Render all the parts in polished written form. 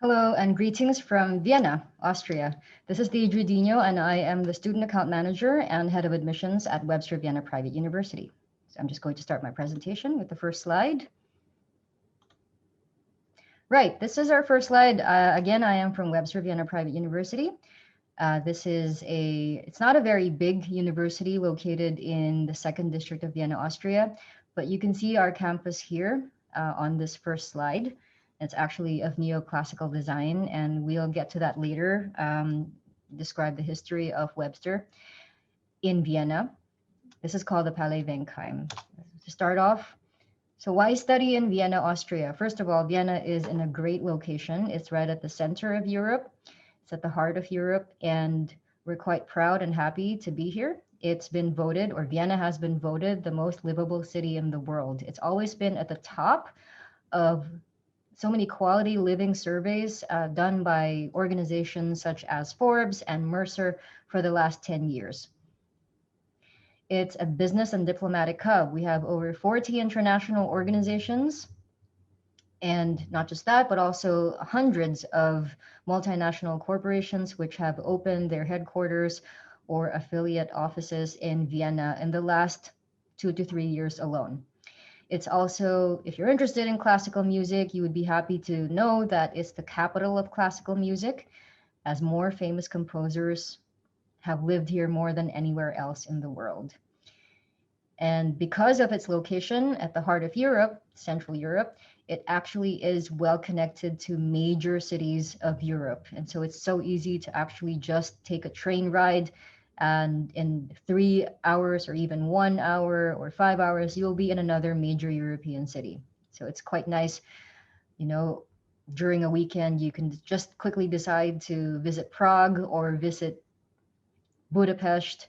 Hello and greetings from Vienna, Austria. This is Deidre Dino and I am the Student Account Manager and Head of Admissions at Webster Vienna Private University. So I'm just going to start my presentation with the first slide. Right, this is our first slide. Again, I am from Webster Vienna Private University. It's not a very big university located in the 2nd District of Vienna, Austria, but you can see our campus here on this first slide. It's actually of neoclassical design, and we'll get to that later, describe the history of Webster in Vienna. This is called the Palais Wenkheim. To start off, so why study in Vienna, Austria? First of all, Vienna is in a great location. It's right at the center of Europe. It's at the heart of Europe, and we're quite proud and happy to be here. It's been voted, or Vienna has been voted, the most livable city in the world. It's always been at the top of so many quality living surveys done by organizations such as Forbes and Mercer for the last 10 years. It's a business and diplomatic hub. We have over 40 international organizations, and not just that, but also hundreds of multinational corporations which have opened their headquarters or affiliate offices in Vienna in the last 2 to 3 years alone. It's also, if you're interested in classical music, you would be happy to know that it's the capital of classical music, as more famous composers have lived here more than anywhere else in the world. And because of its location at the heart of Europe, Central Europe, it actually is well connected to major cities of Europe. And so it's so easy to actually just take a train ride, and in 3 hours or even 1 hour or 5 hours, you'll be in another major European city. So it's quite nice, you know, during a weekend, you can just quickly decide to visit Prague or visit Budapest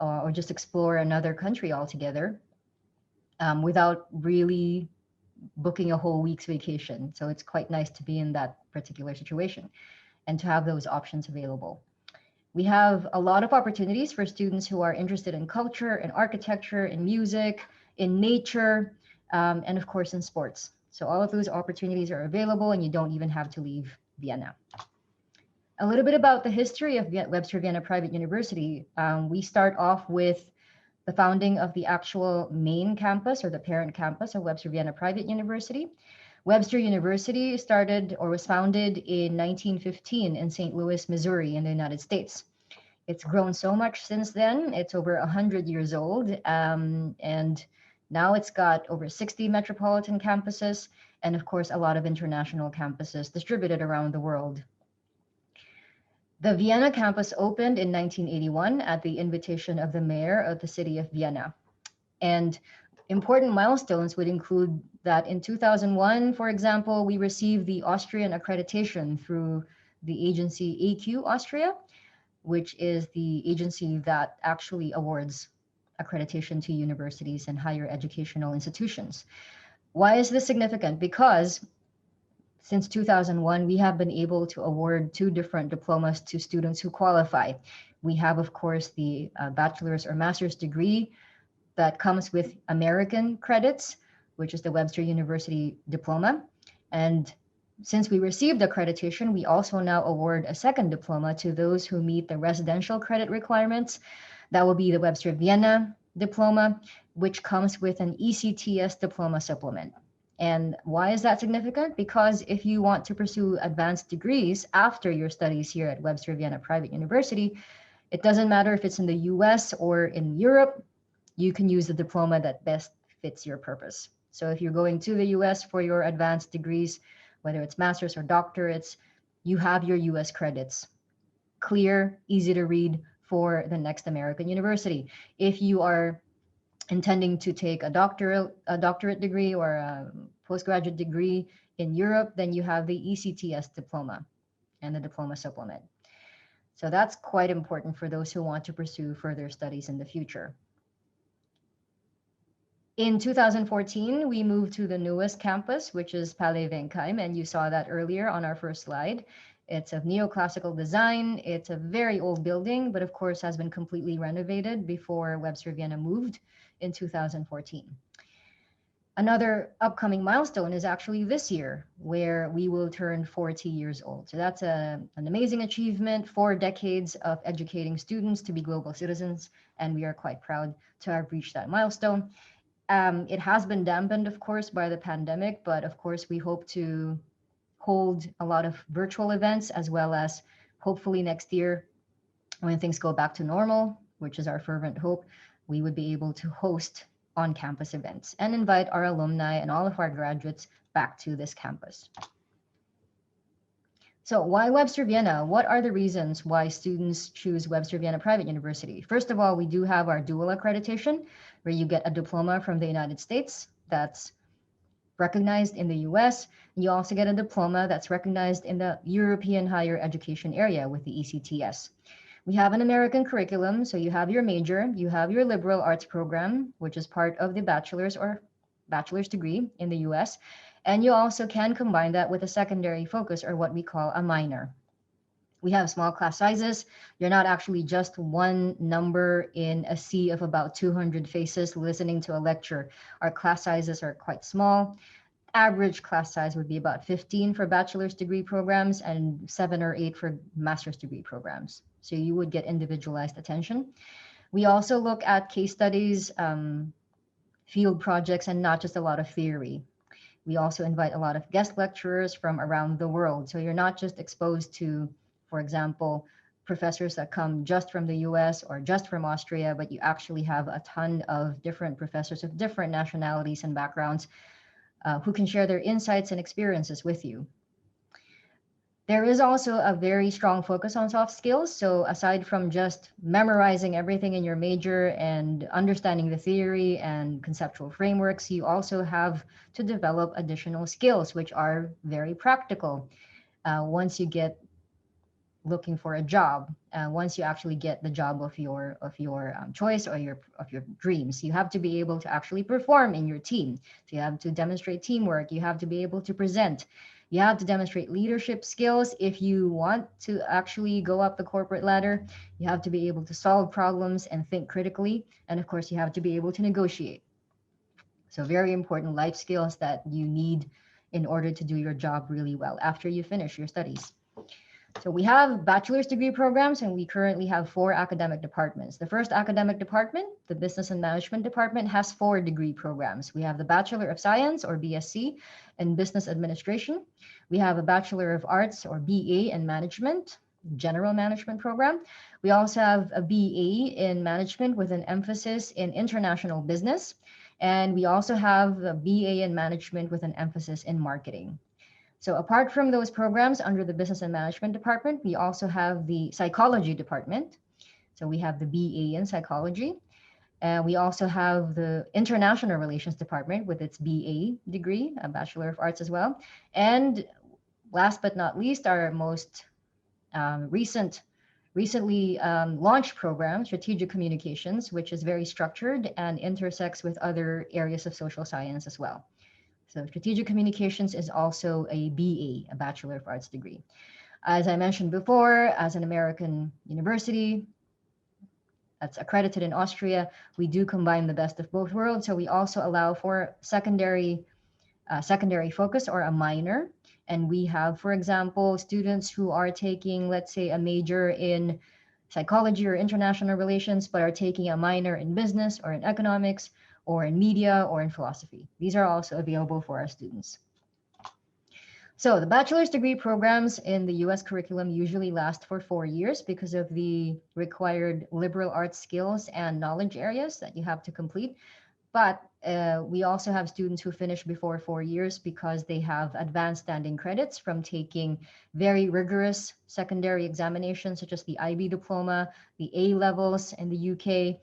or just explore another country altogether without really booking a whole week's vacation. So it's quite nice to be in that particular situation and to have those options available. We have a lot of opportunities for students who are interested in culture, in architecture, in music, in nature, and of course in sports. So all of those opportunities are available and you don't even have to leave Vienna. A little bit about the history of Webster Vienna Private University. We start off with the founding of the actual main campus or the parent campus of Webster Vienna Private University. Webster University was founded in 1915 in St. Louis, Missouri in the United States. It's grown so much since then. It's over 100 years old. And now it's got over 60 metropolitan campuses and of course, a lot of international campuses distributed around the world. The Vienna campus opened in 1981 at the invitation of the mayor of the city of Vienna. And important milestones would include that in 2001, for example, we received the Austrian Accreditation through the agency AQ Austria, which is the agency that actually awards accreditation to universities and higher educational institutions. Why is this significant? Because since 2001, we have been able to award 2 different diplomas to students who qualify. We have, of course, the bachelor's or master's degree that comes with American credits, which is the Webster University diploma. And since we received accreditation, we also now award a second diploma to those who meet the residential credit requirements. That will be the Webster Vienna diploma, which comes with an ECTS diploma supplement. And why is that significant? Because if you want to pursue advanced degrees after your studies here at Webster Vienna Private University, it doesn't matter if it's in the US or in Europe, you can use the diploma that best fits your purpose. So if you're going to the US for your advanced degrees, whether it's master's or doctorates, you have your US credits. Clear, easy to read for the next American university. If you are intending to take a doctorate degree or a postgraduate degree in Europe, then you have the ECTS diploma and the diploma supplement. So that's quite important for those who want to pursue further studies in the future. In 2014, we moved to the newest campus, which is Palais Wenkheim, and you saw that earlier on our first slide. It's of neoclassical design. It's a very old building, but of course has been completely renovated before Webster Vienna moved in 2014. Another upcoming milestone is actually this year, where we will turn 40 years old. So that's an amazing achievement, 4 decades of educating students to be global citizens, and we are quite proud to have reached that milestone. It has been dampened, of course, by the pandemic, but of course, we hope to hold a lot of virtual events, as well as hopefully next year, when things go back to normal, which is our fervent hope, we would be able to host on-campus events and invite our alumni and all of our graduates back to this campus. So why Webster Vienna? What are the reasons why students choose Webster Vienna Private University? First of all, we do have our dual accreditation, where you get a diploma from the United States that's recognized in the US. You also get a diploma that's recognized in the European higher education area with the ECTS. We have an American curriculum, so you have your major, you have your liberal arts program, which is part of the bachelor's degree in the US, and you also can combine that with a secondary focus, or what we call a minor. We have small class sizes. You're not actually just one number in a sea of about 200 faces listening to a lecture. Our class sizes are quite small. Average class size would be about 15 for bachelor's degree programs and 7 or 8 for master's degree programs. So you would get individualized attention. We also look at case studies, field projects, and not just a lot of theory. We also invite a lot of guest lecturers from around the world. So you're not just exposed to, for example, professors that come just from the US or just from Austria, but you actually have a ton of different professors of different nationalities and backgrounds who can share their insights and experiences with you. There is also a very strong focus on soft skills. So aside from just memorizing everything in your major and understanding the theory and conceptual frameworks, you also have to develop additional skills, which are very practical. Once you get looking for a job, once you actually get the job of your choice or of your dreams, you have to be able to actually perform in your team. So you have to demonstrate teamwork. You have to be able to present. You have to demonstrate leadership skills. If you want to actually go up the corporate ladder, you have to be able to solve problems and think critically. And of course, you have to be able to negotiate. So very important life skills that you need in order to do your job really well after you finish your studies. So we have bachelor's degree programs, and we currently have 4 academic departments. The first academic department, the Business and Management Department, has 4 degree programs. We have the Bachelor of Science, or BSc, in Business Administration. We have a Bachelor of Arts, or BA, in Management, General Management program. We also have a BA in Management with an emphasis in International Business. And we also have a BA in Management with an emphasis in Marketing. So apart from those programs under the Business and Management Department, we also have the Psychology Department. So we have the BA in Psychology. And we also have the International Relations Department with its BA degree, a Bachelor of Arts as well. And last but not least, our most recently launched program, Strategic Communications, which is very structured and intersects with other areas of social science as well. So Strategic Communications is also a BA, a Bachelor of Arts degree. As I mentioned before, as an American university that's accredited in Austria, we do combine the best of both worlds. So we also allow for secondary focus, or a minor. And we have, for example, students who are taking, let's say, a major in psychology or international relations, but are taking a minor in business or in economics, or in media, or in philosophy. These are also available for our students. So the bachelor's degree programs in the US curriculum usually last for 4 years because of the required liberal arts skills and knowledge areas that you have to complete. But we also have students who finish before 4 years because they have advanced standing credits from taking very rigorous secondary examinations, such as the IB diploma, the A levels in the UK.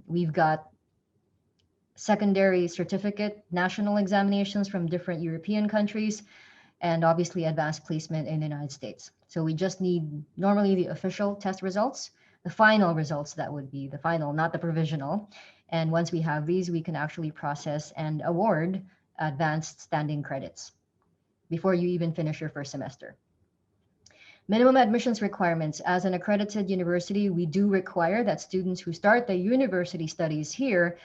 We've got secondary certificate national examinations from different European countries, and obviously advanced placement in the United States. So we just need normally the official test results, the final results, that would be the final, not the provisional. And once we have these, we can actually process and award advanced standing credits before you even finish your first semester. Minimum admissions requirements. As an accredited university, we do require that students who start their university studies here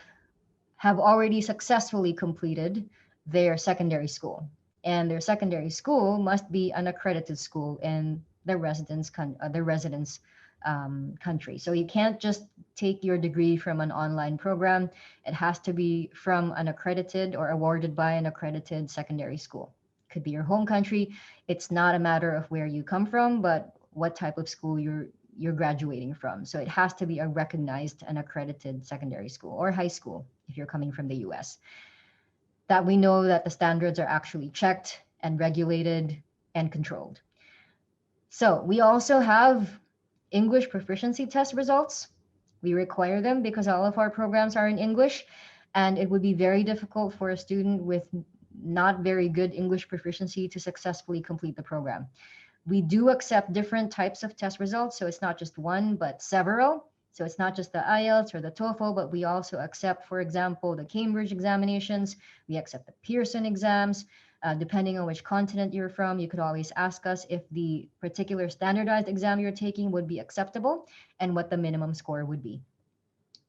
have already successfully completed their secondary school. And their secondary school must be an accredited school in their residence country. So you can't just take your degree from an online program. It has to be from an accredited or awarded by an accredited secondary school. Could be your home country. It's not a matter of where you come from, but what type of school you're graduating from. So it has to be a recognized and accredited secondary school or high school if you're coming from the US. That we know that the standards are actually checked and regulated and controlled. So we also have English proficiency test results. We require them because all of our programs are in English, and it would be very difficult for a student with not very good English proficiency to successfully complete the program. We do accept different types of test results, so it's not just one, but several. So it's not just the IELTS or the TOEFL, but we also accept, for example, the Cambridge examinations. We accept the Pearson exams. Depending on which continent you're from, you could always ask us if the particular standardized exam you're taking would be acceptable and what the minimum score would be.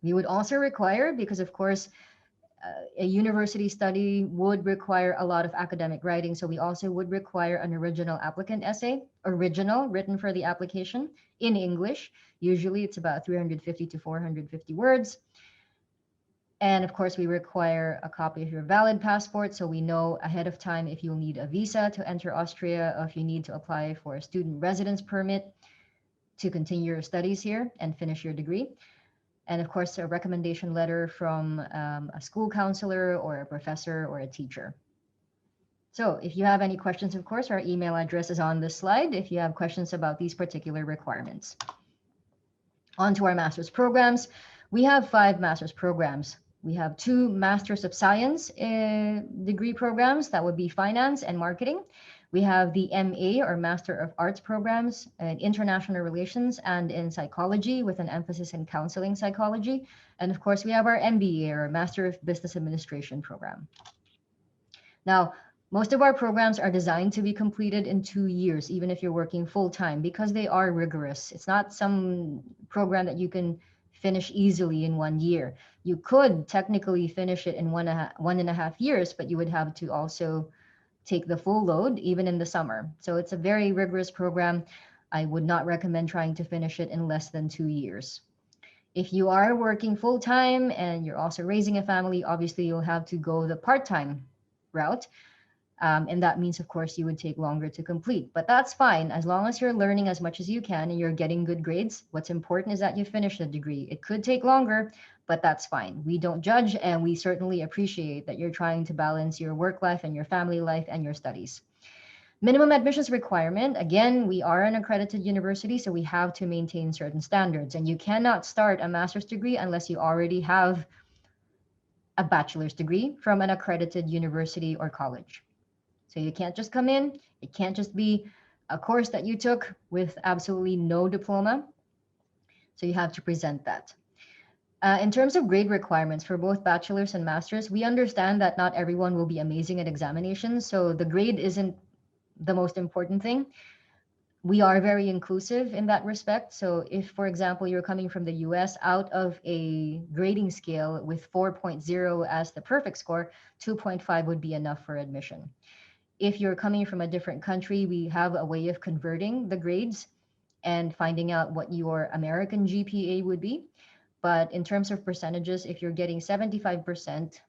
We would also require, because of course, a university study would require a lot of academic writing. So we also would require an original applicant essay, written for the application in English. Usually it's about 350 to 450 words. And of course, we require a copy of your valid passport, so we know ahead of time if you'll need a visa to enter Austria, or if you need to apply for a student residence permit to continue your studies here and finish your degree. And of course, a recommendation letter from a school counselor or a professor or a teacher. So if you have any questions, of course, our email address is on this slide if you have questions about these particular requirements. On to our master's programs. We have 5 master's programs. We have 2 Masters of Science degree programs, that would be finance and marketing. We have the MA or Master of Arts programs in international relations and in psychology with an emphasis in counseling psychology. And of course, we have our MBA or Master of Business Administration program. Now, most of our programs are designed to be completed in 2 years, even if you're working full-time, because they are rigorous. It's not some program that you can finish easily in 1 year. You could technically finish it in 1.5 years, but you would have to also take the full load even in the summer. So it's a very rigorous program. I would not recommend trying to finish it in less than 2 years. If you are working full-time and you're also raising a family, obviously you'll have to go the part-time route. And that means, of course, you would take longer to complete, but that's fine. As long as you're learning as much as you can and you're getting good grades, what's important is that you finish the degree. It could take longer, but that's fine. We don't judge, and we certainly appreciate that you're trying to balance your work life and your family life and your studies. Minimum admissions requirement. Again, we are an accredited university, so we have to maintain certain standards, and you cannot start a master's degree unless you already have a bachelor's degree from an accredited university or college. So you can't just come in. It can't just be a course that you took with absolutely no diploma. So you have to present that. In terms of grade requirements for both bachelor's and master's, we understand that not everyone will be amazing at examinations. So the grade isn't the most important thing. We are very inclusive in that respect. So if, for example, you're coming from the US, out of a grading scale with 4.0 as the perfect score, 2.5 would be enough for admission. If you're coming from a different country, we have a way of converting the grades and finding out what your American GPA would be. But in terms of percentages, if you're getting 75%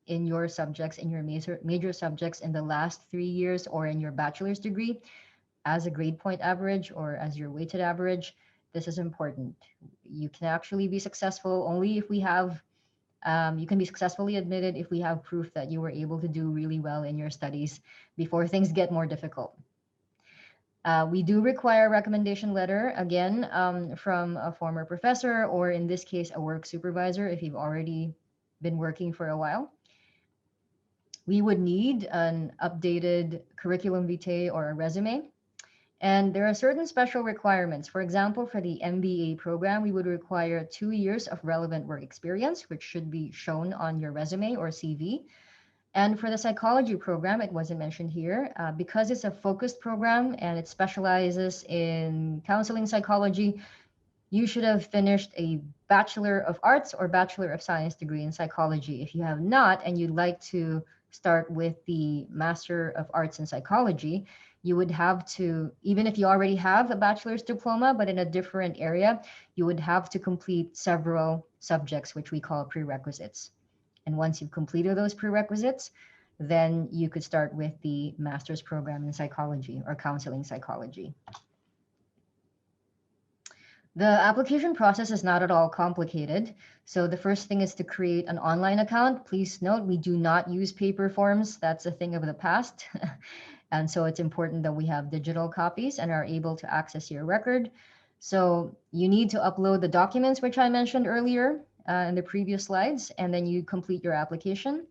in your subjects, in your major subjects in the last 3 years, or in your bachelor's degree as a grade point average or as your weighted average, this is important. You can actually be successful only if we have you can be successfully admitted if we have proof that you were able to do really well in your studies before things get more difficult. We do require a recommendation letter, again, from a former professor, or in this case, a work supervisor if you've already been working for a while. We would need an updated curriculum vitae or a resume. And there are certain special requirements. For example, for the MBA program, we would require 2 years of relevant work experience, which should be shown on your resume or CV. And for the psychology program, it wasn't mentioned here, because it's a focused program and it specializes in counseling psychology, you should have finished a Bachelor of Arts or Bachelor of Science degree in psychology. If you have not, and you'd like to start with the Master of Arts in Psychology, you would have to, even if you already have a bachelor's diploma, but in a different area, you would have to complete several subjects, which we call prerequisites. And once you've completed those prerequisites, then you could start with the master's program in psychology or counseling psychology. The application process is not at all complicated. So the first thing is to create an online account. Please note, we do not use paper forms. That's a thing of the past. And so it's important that we have digital copies and are able to access your record. So you need to upload the documents, which I mentioned earlier in the previous slides, and then you complete your application.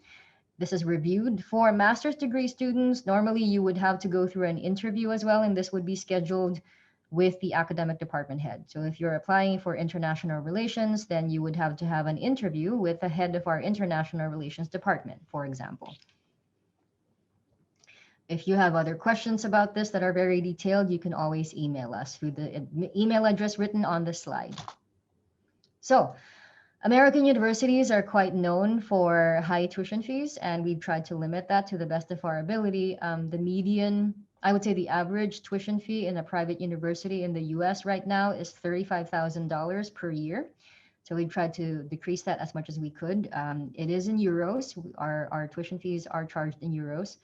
This is reviewed. For master's degree students, normally you would have to go through an interview as well, and this would be scheduled with the academic department head. So if you're applying for international relations, then you would have to have an interview with the head of our international relations department, for example. If you have other questions about this that are very detailed, you can always email us through the email address written on the slide. So American universities are quite known for high tuition fees, and we've tried to limit that to the best of our ability. The median, I would say the average tuition fee in a private university in the US right now is $35,000 per year. So we've tried to decrease that as much as we could. It is in euros. Our tuition fees are charged in euros.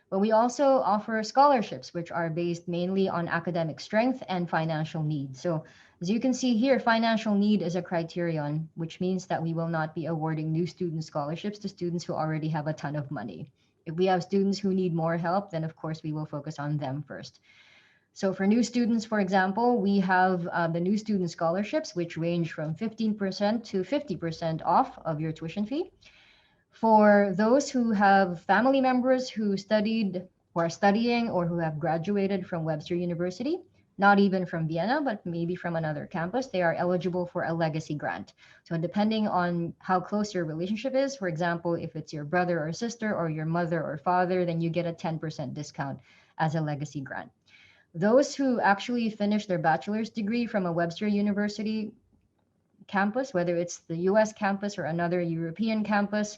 But we also offer scholarships, which are based mainly on academic strength and financial need. So as you can see here, financial need is a criterion, which means that we will not be awarding new student scholarships to students who already have a ton of money. If we have students who need more help, then of course we will focus on them first. So for new students, for example, we have the new student scholarships, which range from 15% to 50% off of your tuition fee. For those who have family members who are studying, or who have graduated from Webster University, not even from Vienna, but maybe from another campus, they are eligible for a legacy grant. So depending on how close your relationship is, for example, if it's your brother or sister or your mother or father, then you get a 10% discount as a legacy grant. Those who actually finish their bachelor's degree from a Webster University campus, whether it's the US campus or another European campus,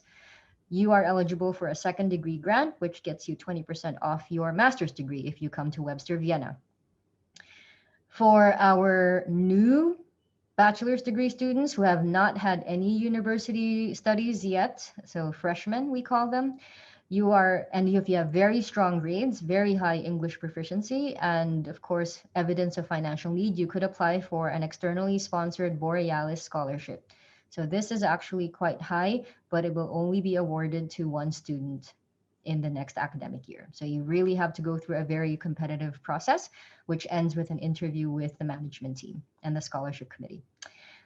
you are eligible for a second degree grant, which gets you 20% off your master's degree if you come to Webster Vienna. For our new bachelor's degree students who have not had any university studies yet, so freshmen we call them, and if you have very strong grades, very high English proficiency, and of course evidence of financial need, you could apply for an externally sponsored Borealis scholarship. So this is actually quite high, but it will only be awarded to one student in the next academic year. So you really have to go through a very competitive process, which ends with an interview with the management team and the scholarship committee.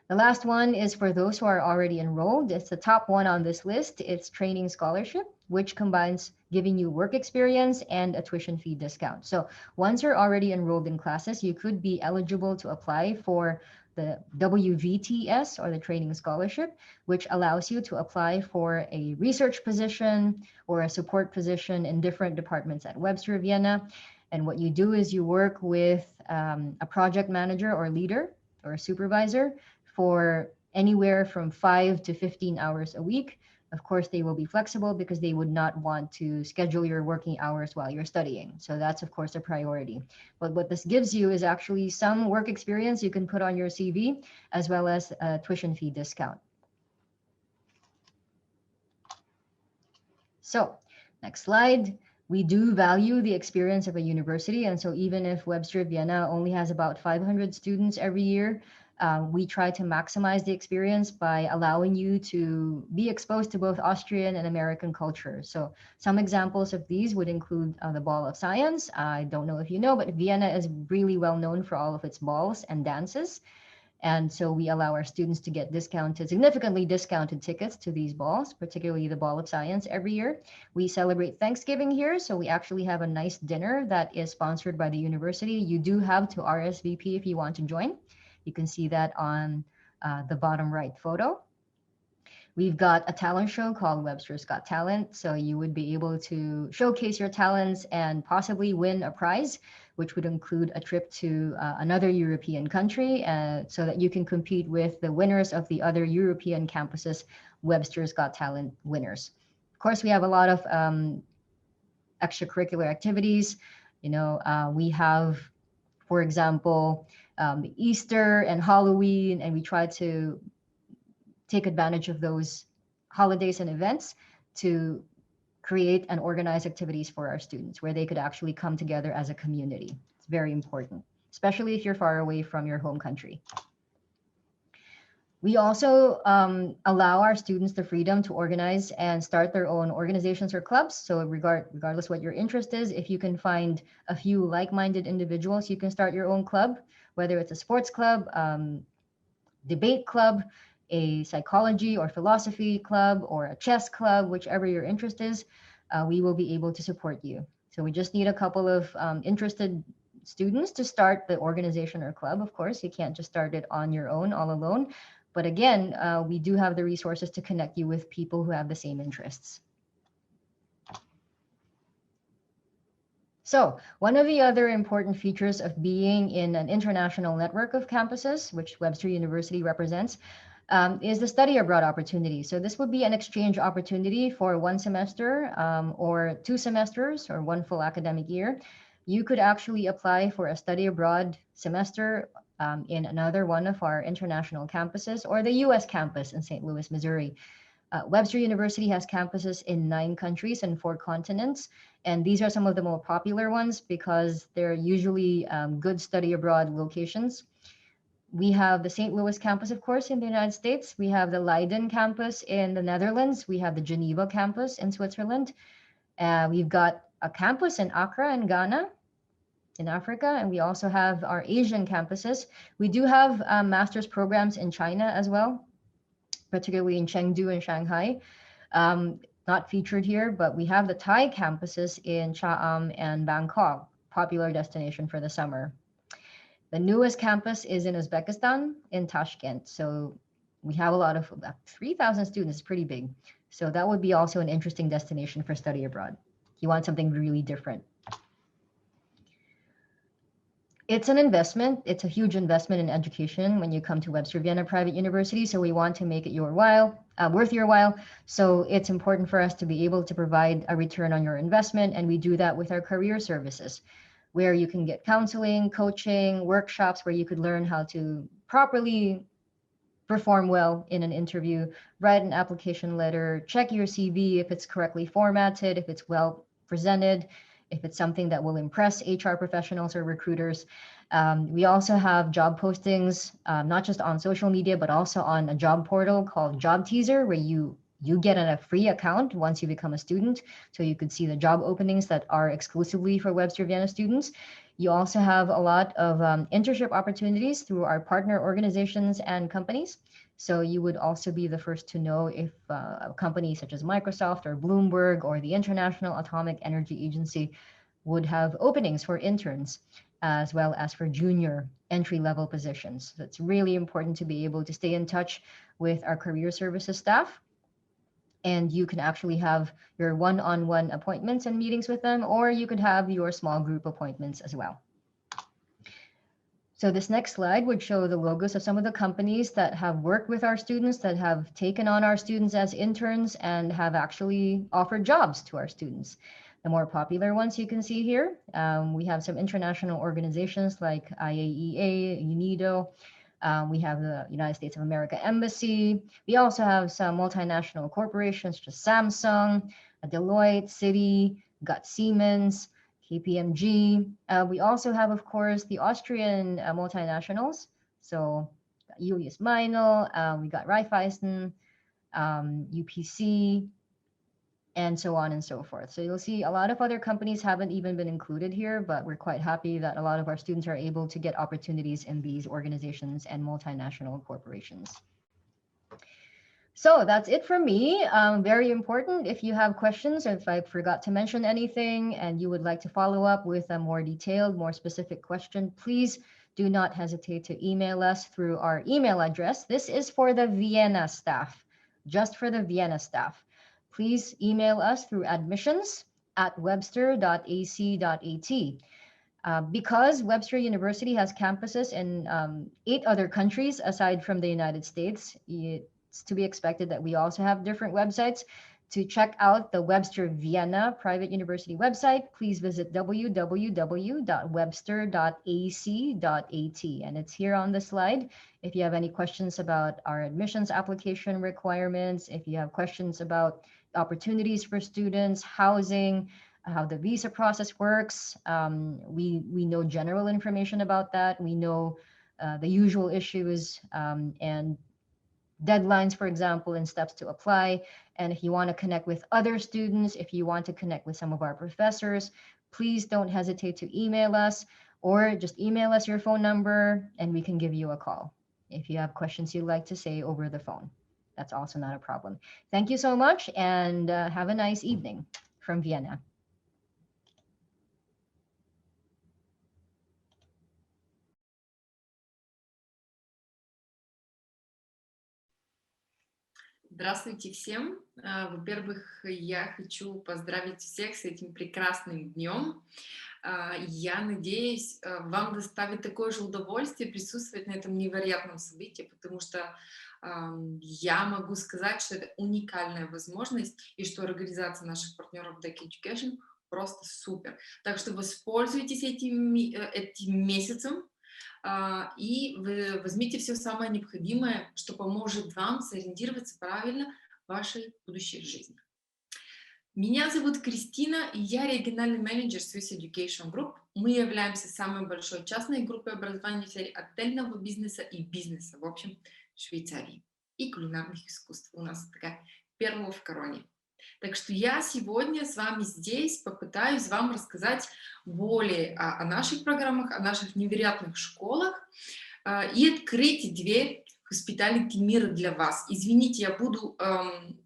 The last one is for those who are already enrolled. It's the top one on this list. It's training scholarship, which combines giving you work experience and a tuition fee discount. So once you're already enrolled in classes, you could be eligible to apply for the WVTS, or the training scholarship, which allows you to apply for a research position or a support position in different departments at Webster Vienna. And what you do is you work with a project manager or leader or a supervisor for anywhere from 5 to 15 hours a week. Of course, they will be flexible because they would not want to schedule your working hours while you're studying. So that's, of course, a priority. But what this gives you is actually some work experience you can put on your CV, as well as a tuition fee discount. So next slide. We do value the experience of a university. And so even if Webster Vienna only has about 500 students every year, we try to maximize the experience by allowing you to be exposed to both Austrian and American culture. So some examples of these would include the Ball of Science. I don't know if you know, but Vienna is really well known for all of its balls and dances. And so we allow our students to get significantly discounted tickets to these balls, particularly the Ball of Science every year. We celebrate Thanksgiving here, so we actually have a nice dinner that is sponsored by the university. You do have to RSVP if you want to join. You can see that on the bottom right photo. We've got a talent show called Webster's Got Talent. So you would be able to showcase your talents and possibly win a prize, which would include a trip to another European country so that you can compete with the winners of the other European campuses, Webster's Got Talent winners. Of course, we have a lot of extracurricular activities. We have, for example, Easter and Halloween, and we try to take advantage of those holidays and events to create and organize activities for our students where they could actually come together as a community. It's very important, especially if you're far away from your home country. We also allow our students the freedom to organize and start their own organizations or clubs. So regardless what your interest is, if you can find a few like-minded individuals, you can start your own club, whether it's a sports club, debate club, a psychology or philosophy club, or a chess club, whichever your interest is, we will be able to support you. So we just need a couple of interested students to start the organization or club. Of course, you can't just start it on your own, all alone. But again, we do have the resources to connect you with people who have the same interests. So one of the other important features of being in an international network of campuses, which Webster University represents, is the study abroad opportunity. So this would be an exchange opportunity for 1 semester or 2 semesters or 1 full academic year. You could actually apply for a study abroad semester in another one of our international campuses or the US campus in St. Louis, Missouri. Webster University has campuses in 9 countries and 4 continents. And these are some of the more popular ones because they're usually good study abroad locations. We have the St. Louis campus, of course, in the United States. We have the Leiden campus in the Netherlands. We have the Geneva campus in Switzerland. We've got a campus in Accra in Ghana, in Africa. And we also have our Asian campuses. We do have master's programs in China as well, particularly in Chengdu and Shanghai. Not featured here, but we have the Thai campuses in Chaam and Bangkok, popular destination for the summer. The newest campus is in Uzbekistan, in Tashkent. So we have a lot of 3,000 students, pretty big. So that would be also an interesting destination for study abroad. You want something really different. It's an investment. It's a huge investment in education when you come to Webster Vienna Private University. So we want to make it worth your while. So it's important for us to be able to provide a return on your investment. And we do that with our career services, where you can get counseling, coaching, workshops, where you could learn how to properly perform well in an interview, write an application letter, check your CV if it's correctly formatted, if it's well presented, if it's something that will impress HR professionals or recruiters. We also have job postings, not just on social media, but also on a job portal called Job Teaser, where you get a free account once you become a student. So you could see the job openings that are exclusively for Webster Vienna students. You also have a lot of internship opportunities through our partner organizations and companies. So you would also be the first to know if a company such as Microsoft or Bloomberg or the International Atomic Energy Agency would have openings for interns, as well as for junior entry-level positions. So it's really important to be able to stay in touch with our career services staff. And you can actually have your one-on-one appointments and meetings with them, or you could have your small group appointments as well. So this next slide would show the logos of some of the companies that have worked with our students, that have taken on our students as interns and have actually offered jobs to our students. The more popular ones you can see here, we have some international organizations like IAEA, UNIDO. We have the United States of America Embassy. We also have some multinational corporations such as Samsung, Deloitte, Citi, got Siemens, KPMG. We also have, of course, the Austrian multinationals. So Julius Meinl, we got Raiffeisen, UPC, and so on and so forth. So you'll see a lot of other companies haven't even been included here, but we're quite happy that a lot of our students are able to get opportunities in these organizations and multinational corporations. So that's it for me. Very important. If you have questions, if I forgot to mention anything and you would like to follow up with a more detailed, more specific question, please do not hesitate to email us through our email address. This is for the Vienna staff. just for the Vienna staff. Please email us through admissions@webster.ac.at. Because Webster University has campuses in 8 other countries aside from the United States, it's to be expected that we also have different websites. To check out the Webster Vienna private university website, please visit www.webster.ac.at. And it's here on the slide. If you have any questions about our admissions application requirements, if you have questions about opportunities for students, housing, how the visa process works, we know general information about that. We know the usual issues and deadlines, for example, and steps to apply. And if you want to connect with other students, if you want to connect with some of our professors, please don't hesitate to email us, or just email us your phone number and we can give you a call if you have questions you'd like to say over the phone. That's also not a problem. Thank you so much, and have a nice evening from Vienna. Здравствуйте всем. Во-первых, я хочу поздравить всех с этим прекрасным днем. Я надеюсь, вам доставит такое же удовольствие присутствовать на этом невероятном событии, потому что я могу сказать, что это уникальная возможность, и что организация наших партнеров DIFC Education просто супер. Так что воспользуйтесь этим месяцем, и вы возьмите все самое необходимое, что поможет вам сориентироваться правильно в вашей будущей жизни. Меня зовут Кристина, и я региональный менеджер Swiss Education Group. Мы являемся самой большой частной группой образования в сфере отельного бизнеса и бизнеса, в общем, Швейцарии. И кулинарных искусств. У нас такая первая в короне. Так что я сегодня с вами здесь попытаюсь вам рассказать более о наших программах, о наших невероятных школах и открыть дверь hospitality мира для вас. Извините, я буду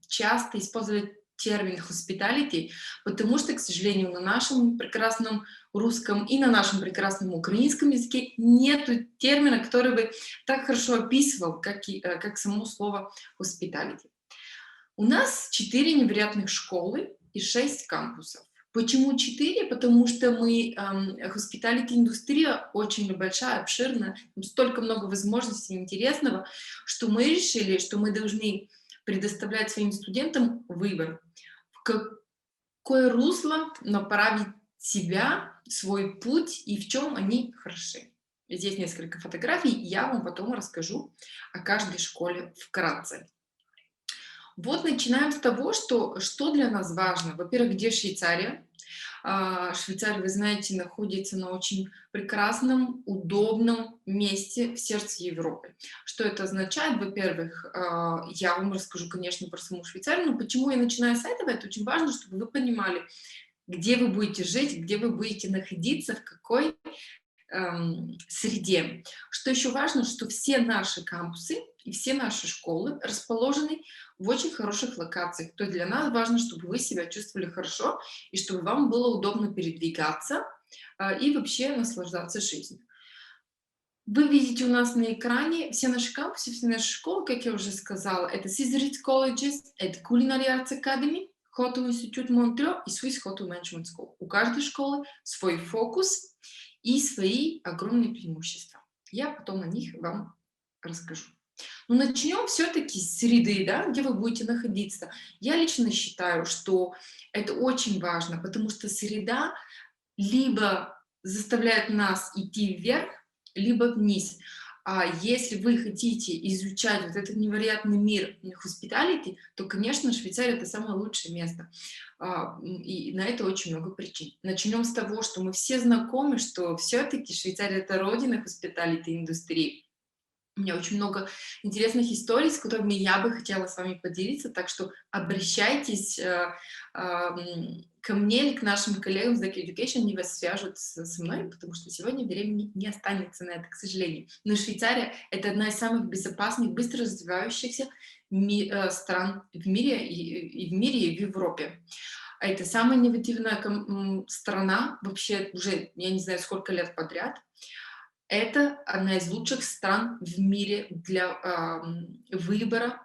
часто использовать термин hospitality, потому что, к сожалению, на нашем прекрасном русском и на нашем прекрасном украинском языке нету термина, который бы так хорошо описывал, как само слово hospitality. У нас 4 невероятных школы и 6 кампусов. Почему 4? Потому что мы, hospitality индустрия очень большая, обширная, столько много возможностей интересного, что мы решили, что мы должны предоставлять своим студентам выбор, в какое русло направить себя, свой путь и в чем они хороши. Здесь несколько фотографий, я вам потом расскажу о каждой школе вкратце. Вот начинаем с того, что для нас важно. Во-первых, где Швейцария? Швейцария, вы знаете, находится на очень прекрасном, удобном месте в сердце Европы. Что это означает? Во-первых, я вам расскажу, конечно, про саму Швейцарию, но почему я начинаю с этого? Это очень важно, чтобы вы понимали, где вы будете жить, где вы будете находиться, в какой среде. Что еще важно, что все наши кампусы и все наши школы расположены в очень хороших локациях. То есть для нас важно, чтобы вы себя чувствовали хорошо и чтобы вам было удобно передвигаться и вообще наслаждаться жизнью. Вы видите у нас на экране все наши кампусы, все наши школы, как я уже сказала. Это Caesar Colleges, это Culinary Arts Academy, Hotel Institute Montreal и Swiss Hotel Management School. У каждой школы свой фокус и свои огромные преимущества. Я потом о них вам расскажу. Но начнем все-таки с среды, да, где вы будете находиться. Я лично считаю, что это очень важно, потому что среда либо заставляет нас идти вверх, либо вниз. А если вы хотите изучать вот этот невероятный мир hospitality, то, конечно, Швейцария — это самое лучшее место. И на это очень много причин. Начнем с того, что мы все знакомы, что все-таки Швейцария — это родина hospitality индустрии. У меня очень много интересных историй, с которыми я бы хотела с вами поделиться, так что обращайтесь ко мне или к нашим коллегам с DIFC Education, они вас свяжут со мной, потому что сегодня времени не останется на это, к сожалению. Но Швейцария — это одна из самых безопасных, быстро развивающихся стран в мире, и в Европе. Это самая инновативная страна, вообще уже, я не знаю, сколько лет подряд. Это одна из лучших стран в мире для выбора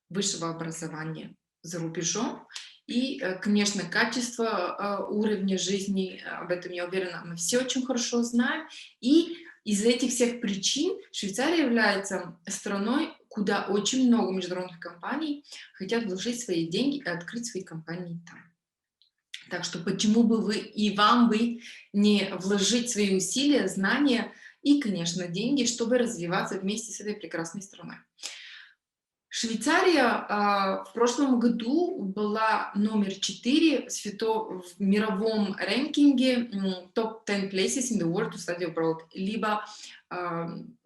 высшего образования за рубежом. И, конечно, качество уровня жизни, об этом, я уверена, мы все очень хорошо знаем. И из этих всех причин Швейцария является страной, куда очень много международных компаний хотят вложить свои деньги и открыть свои компании там. Так что почему бы вы и вам бы не вложить свои усилия, знания и, конечно, деньги, чтобы развиваться вместе с этой прекрасной страной. Швейцария в прошлом году была номер 4 в мировом рэнкинге Top 10 Places in the World to Study Abroad, либо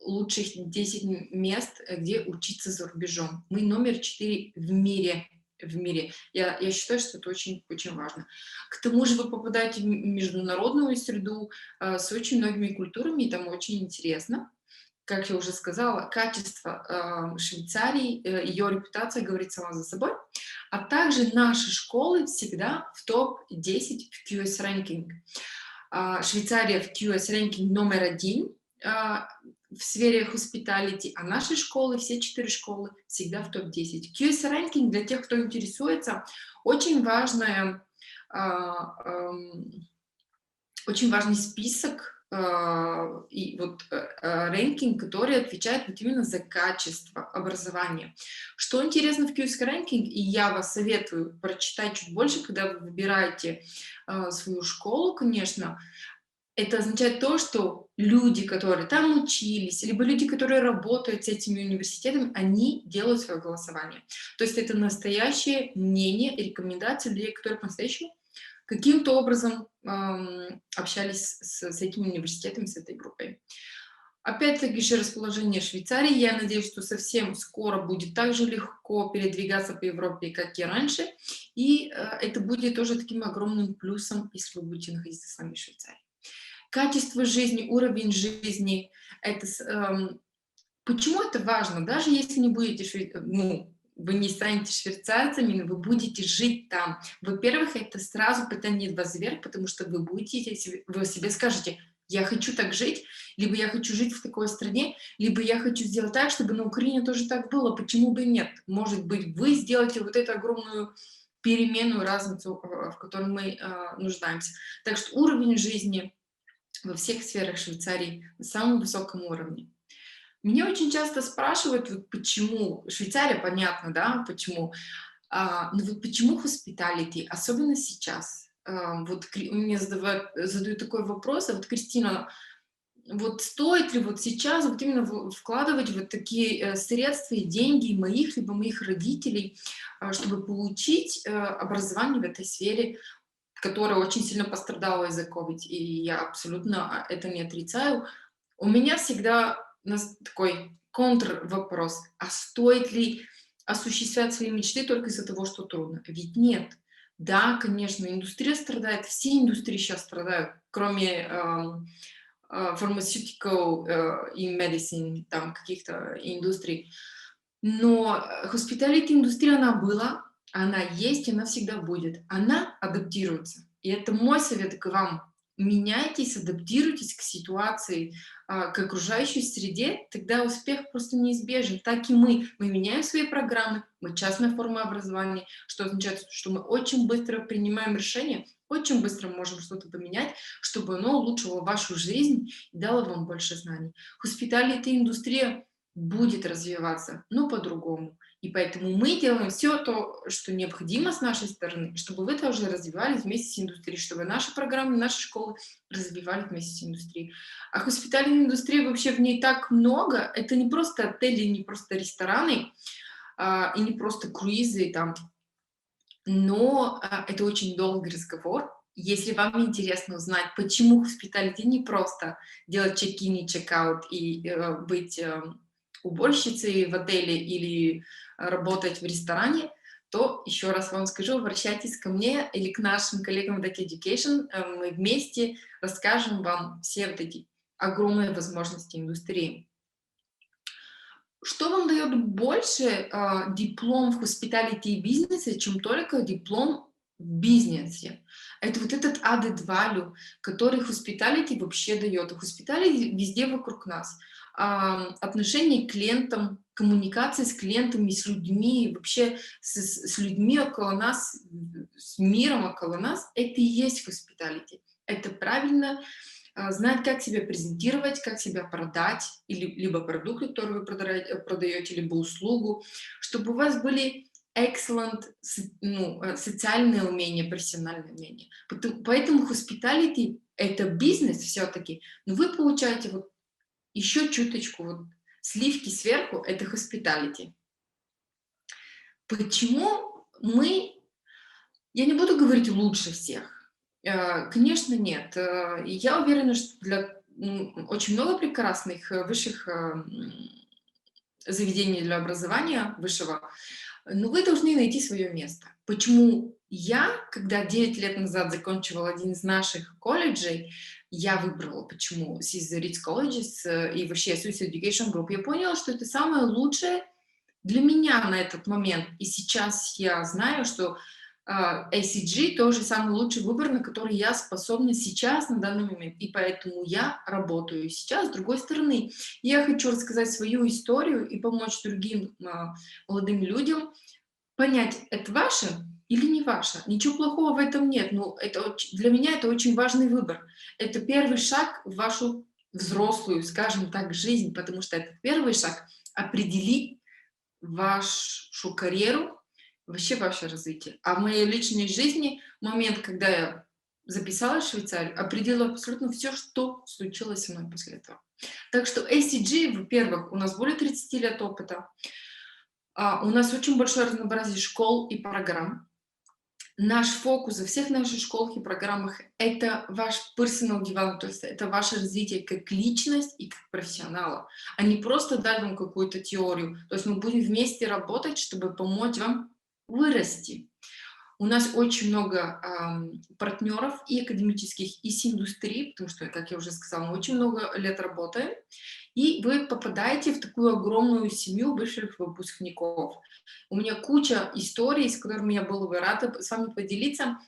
лучших 10 мест, где учиться за рубежом. Мы номер 4 в мире. Я считаю, что это очень, очень важно. К тому же вы попадаете в международную среду с очень многими культурами, и там очень интересно. Как я уже сказала, качество Швейцарии, ее репутация говорит сама за собой, а также наши школы всегда в топ-10 в QS Ranking. Швейцария в QS Ranking номер 1 в сфере hospitality, а наши школы, все 4 школы, всегда в топ-10. QS Ranking, для тех, кто интересуется, очень важный список и вот рэнкинг, который отвечает вот именно за качество образования. Что интересно в QS Ranking, и я вас советую прочитать чуть больше, когда вы выбираете свою школу, конечно, это означает то, что люди, которые там учились, либо люди, которые работают с этими университетами, они делают свое голосование. То есть это настоящее мнение, рекомендации людей, которые по-настоящему каким-то образом общались с этими университетами, с этой группой. Опять-таки же расположение Швейцарии. Я надеюсь, что совсем скоро будет так же легко передвигаться по Европе, как и раньше. И это будет тоже таким огромным плюсом, если вы будете находиться с вами в Швейцарии. Качество жизни, уровень жизни. Почему это важно? Даже если не будете вы не станете швейцарцами, но вы будете жить там. Во-первых, это сразу потянет вас вверх, потому что вы себе скажете: я хочу так жить, либо я хочу жить в такой стране, либо я хочу сделать так, чтобы на Украине тоже так было. Почему бы и нет? Может быть, вы сделаете вот эту огромную переменную разницу, в которой мы нуждаемся. Так что уровень жизни во всех сферах Швейцарии на самом высоком уровне. Меня очень часто спрашивают, вот почему, Швейцария, понятно, да, почему, но вот почему hospitality, особенно сейчас? Вот мне задают такой вопрос, а вот, Кристина, вот стоит ли вот сейчас вот именно вкладывать вот такие средства и деньги моих, либо моих родителей, чтобы получить образование в этой сфере, которая очень сильно пострадала из-за COVID, и я абсолютно это не отрицаю. У меня всегда такой контрвопрос: а стоит ли осуществлять свои мечты только из-за того, что трудно? Ведь нет. Да, конечно, индустрия страдает, все индустрии сейчас страдают, кроме pharmaceutical и medicine, там каких-то индустрий. Но hospitality индустрия, она была, она есть, она всегда будет. Она адаптируется. И это мой совет к вам. Меняйтесь, адаптируйтесь к ситуации, к окружающей среде, тогда успех просто неизбежен. Так и мы меняем свои программы, мы частная форма образования, что означает, что мы очень быстро принимаем решения, очень быстро можем что-то поменять, чтобы оно улучшило вашу жизнь и дало вам больше знаний. Hospitality индустрия будет развиваться, но по-другому. И поэтому мы делаем все то, что необходимо с нашей стороны, чтобы вы тоже развивались вместе с индустрией, чтобы наши программы, наши школы развивались вместе с индустрией. А hospitality индустрия, вообще в ней так много. Это не просто отели, не просто рестораны, и не просто круизы там. Но это очень долгий разговор. Если вам интересно узнать, почему hospitality не просто делать чек-ин и чек-аут и быть уборщицей в отеле или работать в ресторане, то еще раз вам скажу, обращайтесь ко мне или к нашим коллегам в DIFC Education. Мы вместе расскажем вам все вот эти огромные возможности индустрии. Что вам дает больше диплом в hospitality и бизнесе, чем только диплом в бизнесе? Это вот этот added value, который hospitality вообще дает. Hospitality везде вокруг нас. Отношение к клиентам, коммуникации с клиентами, с людьми, вообще с людьми около нас, с миром около нас, это и есть hospitality. Это правильно знать, как себя презентировать, как себя продать, или, либо продукт, который вы продаете, либо услугу, чтобы у вас были excellent социальные умения, профессиональные умения. Поэтому hospitality — это бизнес все-таки, но вы получаете вот еще чуточку вот сливки сверху, это hospitality. Почему мы, я не буду говорить лучше всех, конечно, нет. Я уверена, что для очень много прекрасных высших заведений для образования высшего, но вы должны найти свое место. Почему я, когда 9 лет назад закончила один из наших колледжей, я выбрала, почему из Ritz Colleges и вообще Swiss Education Group, я поняла, что это самое лучшее для меня на этот момент. И сейчас я знаю, что ACG тоже самый лучший выбор, на который я способна сейчас, на данный момент. И поэтому я работаю сейчас. С другой стороны, я хочу рассказать свою историю и помочь другим молодым людям понять, это ваше или не ваше. Ничего плохого в этом нет. Но это, для меня это очень важный выбор. Это первый шаг в вашу взрослую, скажем так, жизнь, потому что это первый шаг определить вашу карьеру, вообще ваше развитие. А в моей личной жизни момент, когда я записалась в Швейцарию, определил абсолютно все, что случилось со мной после этого. Так что ACG, во-первых, у нас более 30 лет опыта, у нас очень большое разнообразие школ и программ. Наш фокус во всех наших школах и программах — это ваш personal development, то есть это ваше развитие как личность и как профессионала, а не просто дать вам какую-то теорию. То есть мы будем вместе работать, чтобы помочь вам вырасти. У нас очень много партнеров и академических, и с индустрии, потому что, как я уже сказала, мы очень много лет работаем, и вы попадаете в такую огромную семью бывших выпускников. У меня куча историй, с которыми я была бы рада с вами поделиться,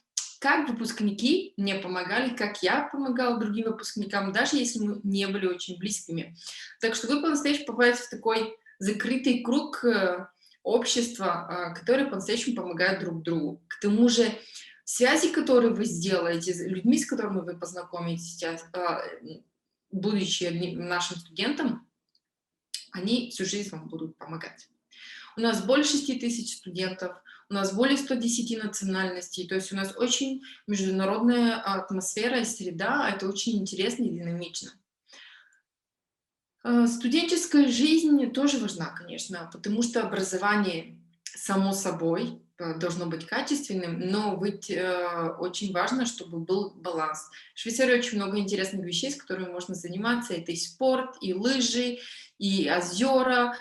как выпускники мне помогали, как я помогала другим выпускникам, даже если мы не были очень близкими. Так что вы по-настоящему попадаете в такой закрытый круг общества, которые по-настоящему помогают друг другу. К тому же связи, которые вы сделаете с людьми, с которыми вы познакомитесь сейчас, будучи нашим студентом, они всю жизнь вам будут помогать. У нас более 6 тысяч студентов, у нас более 110 национальностей, то есть у нас очень международная атмосфера и среда, это очень интересно и динамично. Студенческая жизнь тоже важна, конечно, потому что образование, само собой, должно быть качественным, но быть очень важно, чтобы был баланс. В Швейцарии очень много интересных вещей, с которыми можно заниматься. Это и спорт, и лыжи, и озера.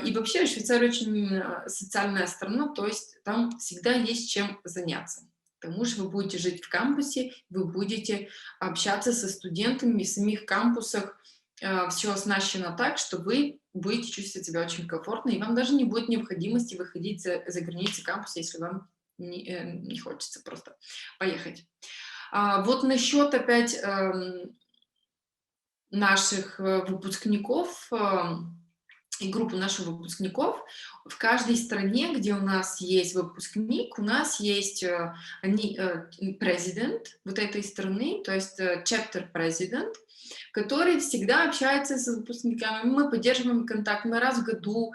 И вообще Швейцария очень социальная страна, то есть там всегда есть чем заняться. К тому же вы будете жить в кампусе, вы будете общаться со студентами в самих кампусах. Все оснащено так, что вы будете чувствовать себя очень комфортно, и вам даже не будет необходимости выходить за границы кампуса, если вам не хочется просто поехать. Вот насчет опять наших выпускников и группы наших выпускников. В каждой стране, где у нас есть выпускник, у нас есть президент вот этой страны, то есть chapter president, который всегда общается с выпускниками. Мы поддерживаем контакт, мы раз в году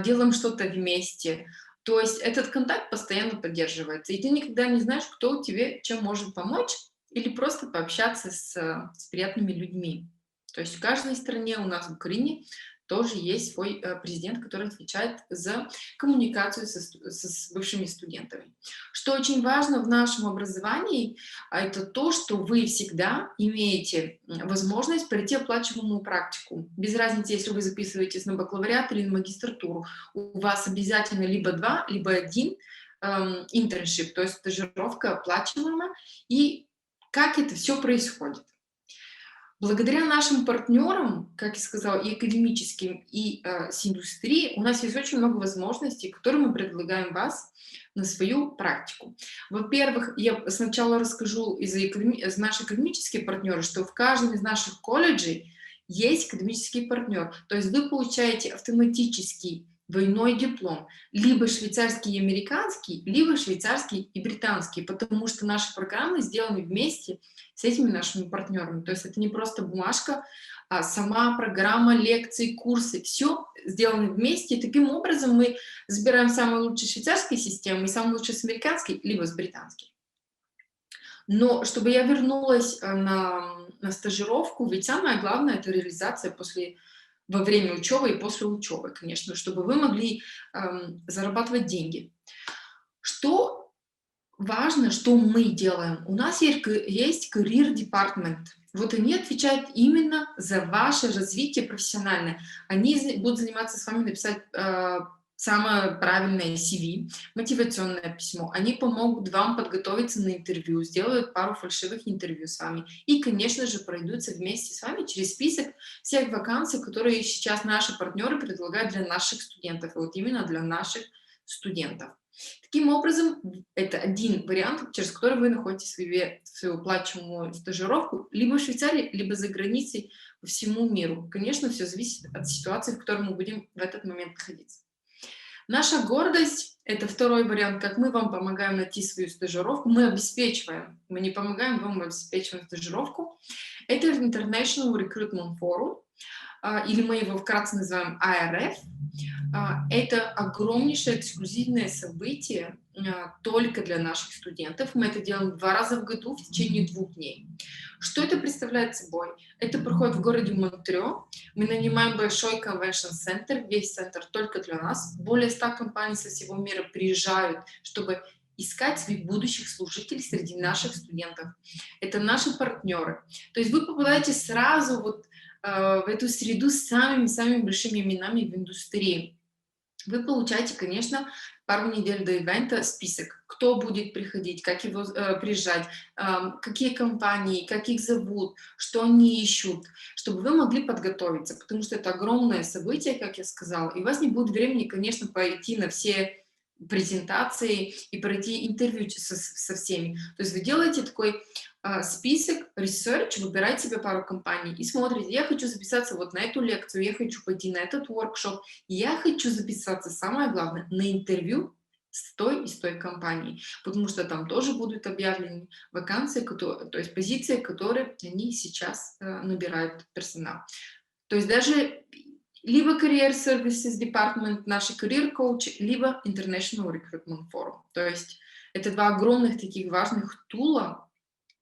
делаем что-то вместе. То есть этот контакт постоянно поддерживается. И ты никогда не знаешь, кто тебе чем может помочь, или просто пообщаться с приятными людьми. То есть в каждой стране, у нас в Украине, тоже есть свой президент, который отвечает за коммуникацию с бывшими студентами. Что очень важно в нашем образовании, это то, что вы всегда имеете возможность пройти оплачиваемую практику. Без разницы, если вы записываетесь на бакалавриат или на магистратуру, у вас обязательно либо 2, либо 1 internship, то есть стажировка оплачиваемая. И как это все происходит? Благодаря нашим партнерам, как я сказала, и академическим, и с индустрией, у нас есть очень много возможностей, которые мы предлагаем вас на свою практику. Во-первых, я сначала расскажу из наших академических партнеров, что в каждом из наших колледжей есть академический партнер. То есть вы получаете автоматический двойной диплом, либо швейцарский и американский, либо швейцарский и британский, потому что наши программы сделаны вместе с этими нашими партнерами. То есть это не просто бумажка, а сама программа, лекции, курсы, все сделано вместе. И таким образом мы забираем самые лучшие швейцарские системы и самые лучшие с американской, либо с британской. Но чтобы я вернулась на стажировку, ведь самое главное — это реализация во время учебы и после учебы, конечно, чтобы вы могли зарабатывать деньги. Что важно, что мы делаем? У нас есть career department. Вот они отвечают именно за ваше развитие профессиональное. Они будут заниматься с вами написать самое правильное CV, мотивационное письмо. Они помогут вам подготовиться на интервью, сделают пару фальшивых интервью с вами. И, конечно же, пройдутся вместе с вами через список всех вакансий, которые сейчас наши партнеры предлагают для наших студентов. И вот именно для наших студентов. Таким образом, это один вариант, через который вы находите свою оплачиваемую стажировку либо в Швейцарии, либо за границей по всему миру. Конечно, все зависит от ситуации, в которой мы будем в этот момент находиться. Наша гордость — это второй вариант, как мы вам помогаем найти свою стажировку. Мы не помогаем вам, мы обеспечиваем стажировку. Это International Recruitment Forum, или мы его вкратце называем IRF. Это огромнейшее эксклюзивное событие только для наших студентов. Мы это делаем 2 раза в году в течение 2 дней. Что это представляет собой? Это проходит в городе Монтрео. Мы нанимаем большой конвеншн-центр, весь центр только для нас. Более 100 компаний со всего мира приезжают, чтобы искать своих будущих служителей среди наших студентов. Это наши партнеры. То есть вы попадаете сразу в эту среду с самыми большими именами в индустрии. Вы получаете, конечно, пару недель до ивента список, кто будет приходить, как его приезжать, какие компании, как их зовут, что они ищут, чтобы вы могли подготовиться, потому что это огромное событие, как я сказала, и у вас не будет времени, конечно, пойти на все презентации и пройти интервью со всеми. То есть вы делаете такой список, research, выбираете себе пару компаний и смотрите: я хочу записаться вот на эту лекцию, я хочу пойти на этот воркшоп, я хочу записаться, самое главное, на интервью с той компанией, потому что там тоже будут объявлены вакансии, то есть позиции, которые они сейчас набирают персонал. То есть даже либо Career Services Department, наши Career Coach, либо International Recruitment Forum. То есть это 2 огромных таких важных тула,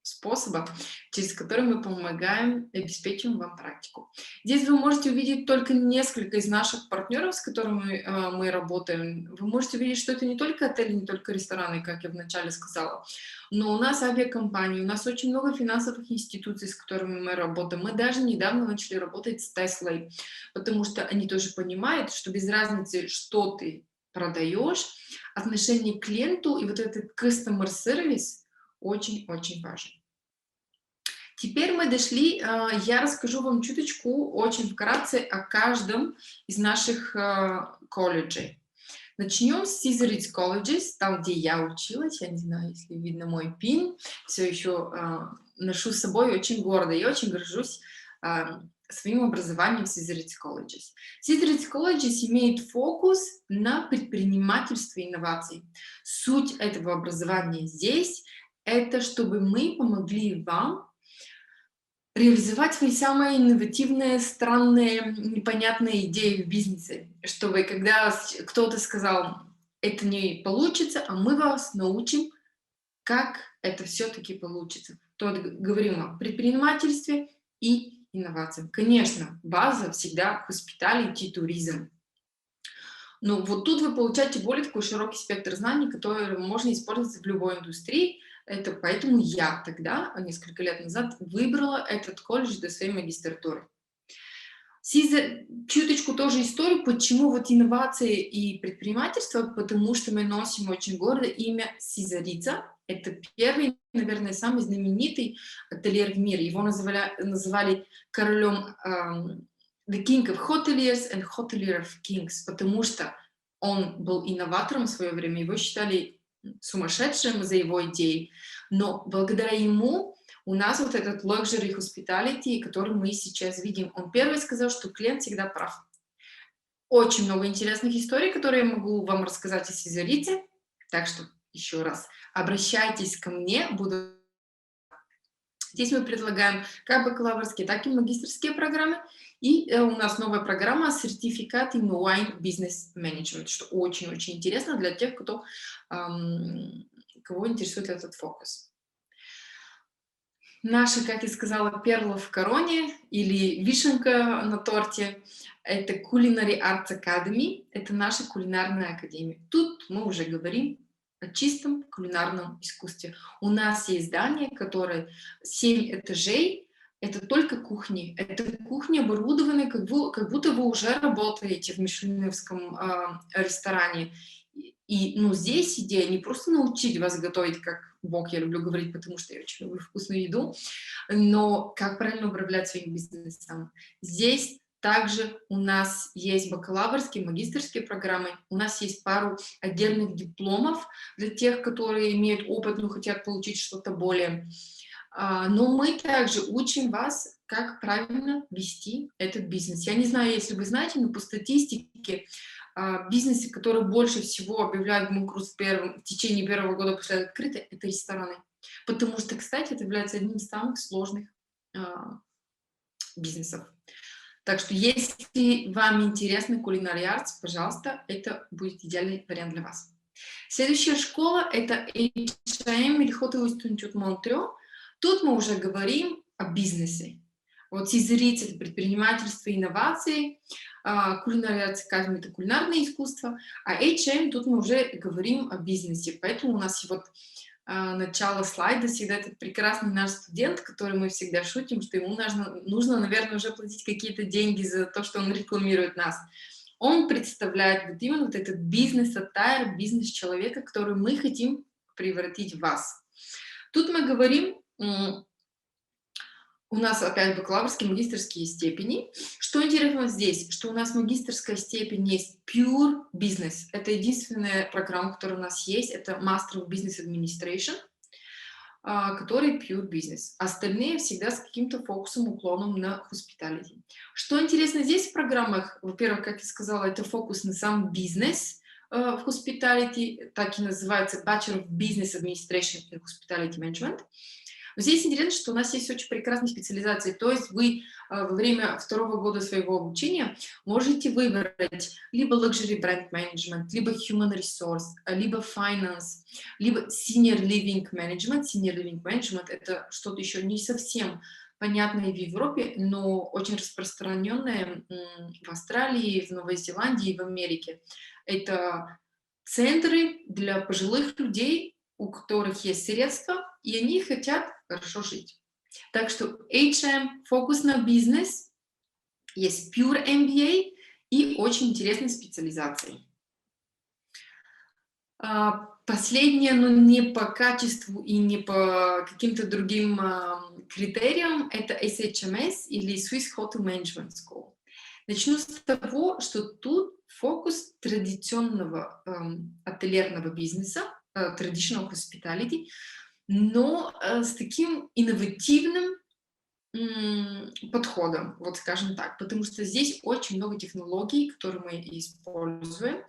способа, через которые мы помогаем и обеспечиваем вам практику. Здесь вы можете увидеть только несколько из наших партнеров, с которыми мы работаем. Вы можете увидеть, что это не только отели, не только рестораны, как я вначале сказала, но у нас авиакомпании, у нас очень много финансовых институций, с которыми мы работаем. Мы даже недавно начали работать с Теслой, потому что они тоже понимают, что без разницы, что ты продаешь, отношение к клиенту и вот этот customer service очень-очень важен. Теперь мы дошли, я расскажу вам чуточку, очень вкратце, о каждом из наших колледжей. Начнем с Caesar Colleges, там, где я училась. Я не знаю, если видно мой пин, все еще ношу с собой, очень гордо. Я очень горжусь своим образованием в Caesar Colleges. Caesar Colleges имеет фокус на предпринимательство и инновации. Суть этого образования здесь — это чтобы мы помогли вам реализовать свои самые инновативные, странные, непонятные идеи в бизнесе. Чтобы когда кто-то сказал: это не получится, а мы вас научим, как это все-таки получится. То говорим о предпринимательстве и инновациях. Конечно, база всегда hospitality, туризм. Но вот тут вы получаете более такой широкий спектр знаний, который можно использовать в любой индустрии. Это поэтому я тогда, несколько лет назад, выбрала этот колледж для своей магистратуры. Чуточку тоже историю, почему вот инновации и предпринимательство, потому что мы носим очень гордо имя Сизарица. Это первый, наверное, самый знаменитый ательер в мире. Его называли королем The King of Hoteliers and Hotelier of Kings, потому что он был инноватором в свое время, его считали сумасшедшим за его идеи, но благодаря ему у нас вот этот luxury hospitality, который мы сейчас видим, он первый сказал, что клиент всегда прав. Очень много интересных историй, которые я могу вам рассказать, если захотите. Так что еще раз обращайтесь ко мне, буду... Здесь мы предлагаем как бакалаврские, так и магистерские программы. И у нас новая программа «Сертификат in Business Management», что очень-очень интересно для тех, кого интересует этот фокус. Наша, как я сказала, перла в короне или вишенка на торте – это Culinary Arts Academy, это наша кулинарная академия. Тут мы уже говорим о чистом кулинарном искусстве. У нас есть здание, которое 7 этажей, это только кухни. Это кухни оборудованы, как будто вы уже работаете в мишленовском ресторане. И здесь идея не просто научить вас готовить, как Бог, я люблю говорить, потому что я очень люблю вкусную еду, но как правильно управлять своим бизнесом. Здесь также у нас есть бакалаврские, магистерские программы, у нас есть пару отдельных дипломов для тех, которые имеют опыт, но хотят получить что-то более. Но мы также учим вас, как правильно вести этот бизнес. Я не знаю, если вы знаете, но по статистике бизнесы, которые больше всего объявляют банкротство в течение первого года после открытия, это рестораны. Потому что, кстати, это является одним из самых сложных бизнесов. Так что, если вам интересно Culinary Arts, пожалуйста, это будет идеальный вариант для вас. Следующая школа – это HM или Hotel Institute Montreal. Тут мы уже говорим о бизнесе. Вот Сизерить – это предпринимательство и инновации, Culinary Arts Academy – это кулинарное искусство, а HM тут мы уже говорим о бизнесе. Поэтому у нас вот начало слайда всегда этот прекрасный наш студент, который мы всегда шутим, что ему нужно, наверное, уже платить какие-то деньги за то, что он рекламирует нас. Он представляет вот именно вот этот бизнес-аттайр, бизнес человека, который мы хотим превратить в вас. Тут мы говорим, у нас опять бакалаврские, магистерские степени. Что интересно здесь, что у нас магистерская степень есть Pure Business. Это единственная программа, которая у нас есть. Это Master of Business Administration, который Pure Business. Остальные всегда с каким-то фокусом, уклоном на Hospitality. Что интересно здесь в программах, во-первых, как я сказала, это фокус на сам бизнес в Hospitality, так и называется Bachelor of Business Administration and Hospitality Management. Но здесь интересно, что у нас есть очень прекрасные специализации, то есть вы во время второго года своего обучения можете выбрать либо Luxury Brand Management, либо Human Resource, либо Finance, либо Senior Living Management. Senior Living Management – это что-то еще не совсем понятное в Европе, но очень распространенное в Австралии, в Новой Зеландии и в Америке. Это центры для пожилых людей, у которых есть средства, и они хотят хорошо жить. Так что HM, фокус на бизнес, есть Pure MBA и очень интересные специализации. Последнее, но не по качеству и не по каким-то другим критериям, это SHMS или Swiss Hotel Management School. Начну с того, что тут фокус традиционного ательерного бизнеса, traditional hospitality, но с таким инновативным подходом, вот скажем так, потому что здесь очень много технологий, которые мы используем,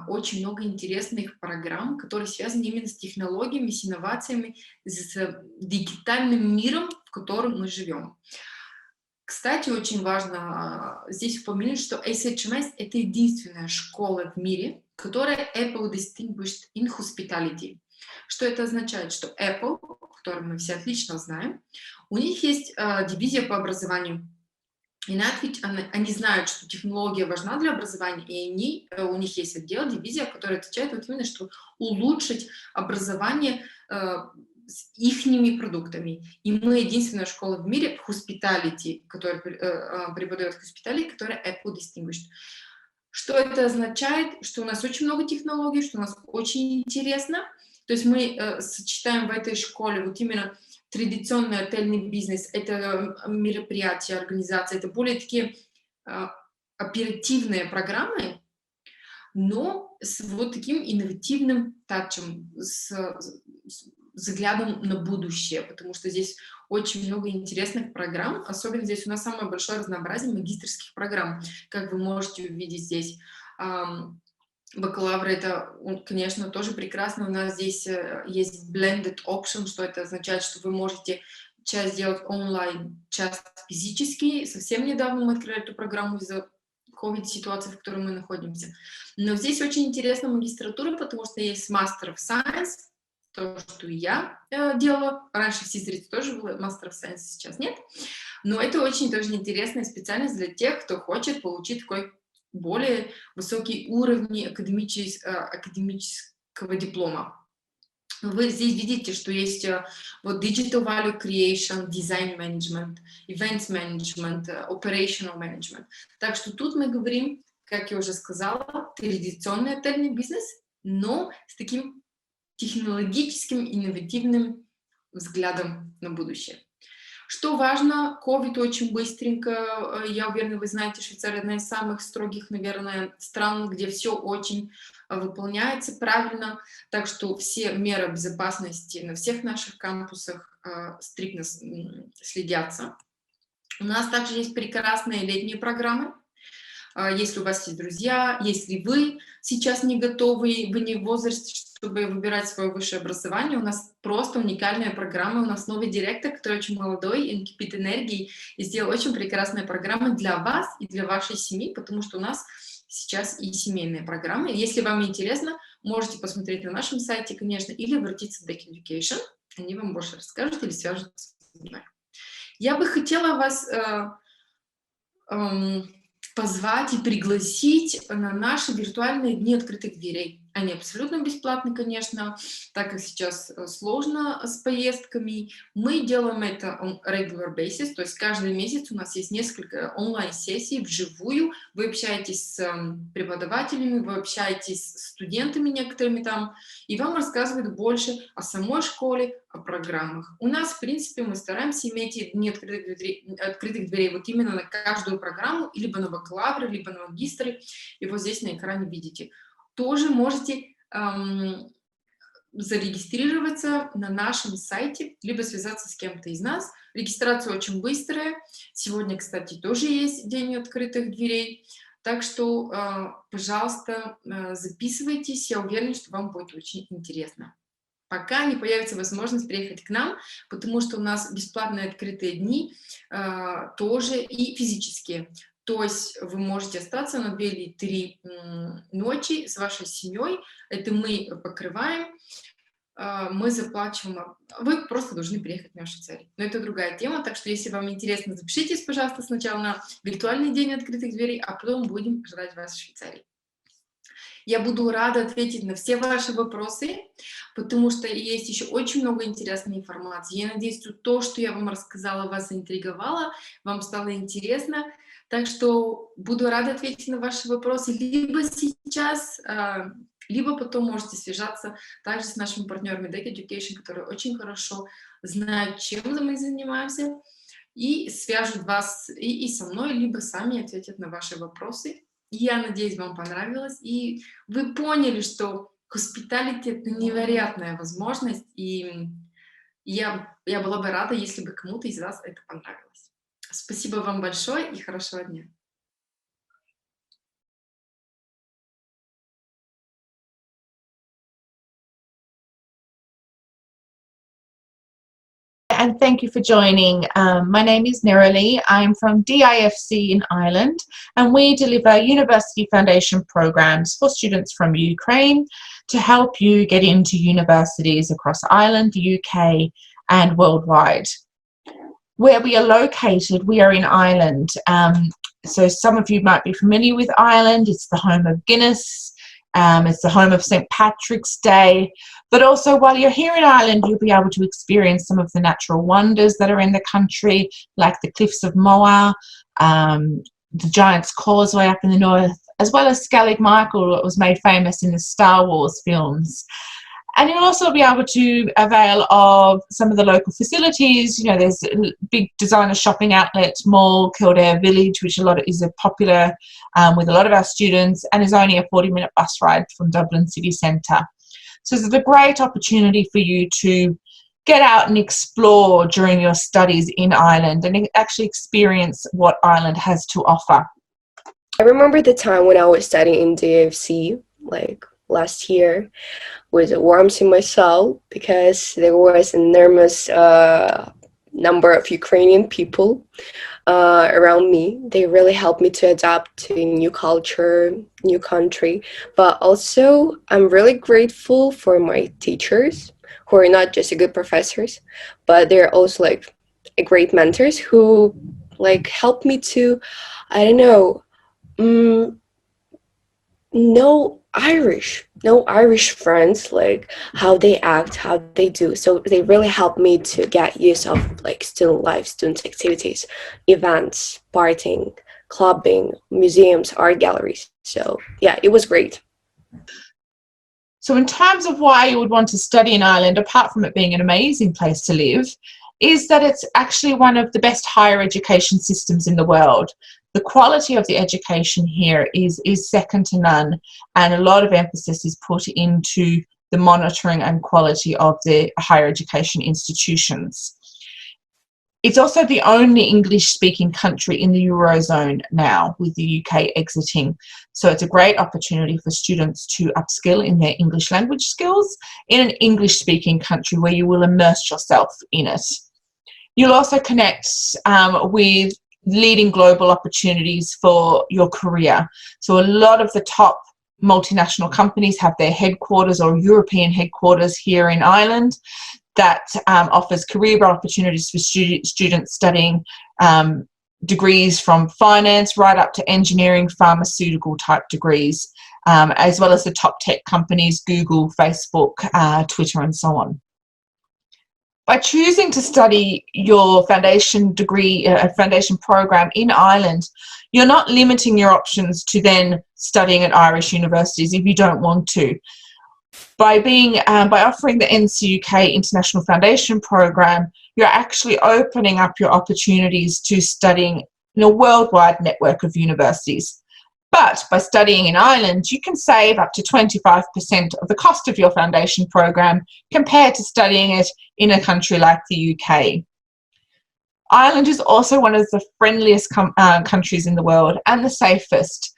очень много интересных программ, которые связаны именно с технологиями, с инновациями, с дигитальным миром, в котором мы живем. Кстати, очень важно здесь упомянуть, что SHMS – это единственная школа в мире, которая Apple Distinguished in Hospitality. Что это означает? Что Apple, которую мы все отлично знаем, у них есть дивизия по образованию. И они знают, что технология важна для образования, и у них есть отдел, дивизия, которая отвечает вот именно, что улучшить образование с ихними продуктами. И мы единственная школа в мире Hospitality, которая преподает Hospitality, которая Apple Distinguished. Что это означает? Что у нас очень много технологий, что у нас очень интересно. То есть мы сочетаем в этой школе вот именно традиционный отельный бизнес, это мероприятия, организации, это более такие оперативные программы, но с вот таким инновативным тачем, с взглядом на будущее, потому что здесь очень много интересных программ, особенно здесь у нас самое большое разнообразие магистерских программ, как вы можете увидеть здесь. Бакалавры, это, конечно, тоже прекрасно. У нас здесь есть blended option, что это означает, что вы можете часть делать онлайн, часть физически. Совсем недавно мы открыли эту программу из-за COVID-ситуации, в которой мы находимся. Но здесь очень интересна магистратура, потому что есть Master of Science, то, что я делала. Раньше в Сизрице тоже было Master of Science, сейчас нет. Но это очень тоже интересная специальность для тех, кто хочет получить такой более высокий уровень академического диплома. Вы здесь видите, что есть вот Digital Value Creation, Design Management, Events Management, Operational Management. Так что тут мы говорим, как я уже сказала, традиционный отельный бизнес, но с таким технологическим, инновативным взглядом на будущее. Что важно, COVID очень быстренько, я уверена, вы знаете, Швейцария одна из самых строгих, наверное, стран, где все очень выполняется правильно, так что все меры безопасности на всех наших кампусах стриктно следятся. У нас также есть прекрасные летние программы. Если у вас есть друзья, если вы сейчас не готовы, вы не в возрасте, чтобы выбирать свое высшее образование, у нас просто уникальная программа, у нас новый директор, который очень молодой, и кипит энергией, и сделал очень прекрасные программы для вас и для вашей семьи, потому что у нас сейчас и семейные программы. Если вам интересно, можете посмотреть на нашем сайте, конечно, или обратиться в DEC Education, они вам больше расскажут или свяжутся с мной. Я бы хотела вас позвать и пригласить на наши виртуальные дни открытых дверей. Они абсолютно бесплатны, конечно, так как сейчас сложно с поездками. Мы делаем это on regular basis, то есть каждый месяц у нас есть несколько онлайн-сессий вживую. Вы общаетесь с преподавателями, вы общаетесь с студентами некоторыми там, и вам рассказывают больше о самой школе, о программах. У нас, в принципе, мы стараемся иметь дни открытых дверей вот именно на каждую программу, либо на бакалавры, либо на магистры. И вот здесь на экране видите. Тоже можете зарегистрироваться на нашем сайте, либо связаться с кем-то из нас. Регистрация очень быстрая. Сегодня, кстати, тоже есть день открытых дверей. Так что, пожалуйста, записывайтесь. Я уверена, что вам будет очень интересно. Пока не появится возможность приехать к нам, потому что у нас бесплатные открытые дни тоже и физические. То есть вы можете остаться на 2 или 3 ночи с вашей семьей. Это мы покрываем, мы заплачиваем. Вы просто должны приехать в Швейцарию. Но это другая тема, так что если вам интересно, запишитесь, пожалуйста, сначала на виртуальный день открытых дверей, а потом будем ждать вас в Швейцарии. Я буду рада ответить на все ваши вопросы, потому что есть еще очень много интересной информации. Я надеюсь, что то, что я вам рассказала, вас заинтриговало, вам стало интересно. Так что буду рада ответить на ваши вопросы либо сейчас, либо потом можете связаться также с нашими партнерами DEC Education, которые очень хорошо знают, чем мы занимаемся, и свяжут вас и со мной, либо сами ответят на ваши вопросы. Я надеюсь, вам понравилось, и вы поняли, что hospitality — это невероятная возможность, и я была бы рада, если бы кому-то из вас это понравилось. Спасибо вам большое и хорошего дня. And thank you for joining. My name is Nerali. I'm from DIFC in Ireland, and we deliver university foundation programs for students from Ukraine to help you get into universities across Ireland, the UK, and worldwide. Where we are located, we are in Ireland. So some of you might be familiar with Ireland. It's the home of Guinness. It's the home of St. Patrick's Day. But also, while you're here in Ireland, you'll be able to experience some of the natural wonders that are in the country, like the Cliffs of Moher, the Giant's Causeway up in the north, as well as Skellig Michael, that was made famous in the Star Wars films. And you'll also be able to avail of some of the local facilities. You know, there's a big designer shopping outlet, mall, Kildare Village, which is popular with a lot of our students, and is only a 40-minute bus ride from Dublin city centre. So it's a great opportunity for you to get out and explore during your studies in Ireland and actually experience what Ireland has to offer. I remember the time when I was studying in DIFC, like last year, with warmth in my soul because there was an enormous number of Ukrainian people around me. They really helped me to adapt to a new culture, new country. But also, I'm really grateful for my teachers, who are not just good professors, but they're also like great mentors who like help me to, I don't know, know Irish friends, like how they act, how they do. So they really helped me to get used of like student life, student activities, events, partying, clubbing, museums, art galleries. So yeah, it was great. So in terms of why you would want to study in Ireland, apart from it being an amazing place to live, is that it's actually one of the best higher education systems in the world. The quality of the education here is second to none, and a lot of emphasis is put into the monitoring and quality of the higher education institutions. It's also the only English-speaking country in the Eurozone now, with the UK exiting. So it's a great opportunity for students to upskill in their English language skills in an English-speaking country where you will immerse yourself in it. You'll also connect with leading global opportunities for your career. So a lot of the top multinational companies have their headquarters or European headquarters here in Ireland. That offers career opportunities for students studying degrees from finance right up to engineering, pharmaceutical type degrees, as well as the top tech companies, Google, Facebook, Twitter, and so on. By choosing to study your foundation degree, foundation program in Ireland, you're not limiting your options to then studying at Irish universities if you don't want to. By offering the NCUK International Foundation Program, you're actually opening up your opportunities to studying in a worldwide network of universities. But by studying in Ireland, you can save up to 25% of the cost of your foundation program compared to studying it in a country like the UK. Ireland is also one of the friendliest countries in the world and the safest.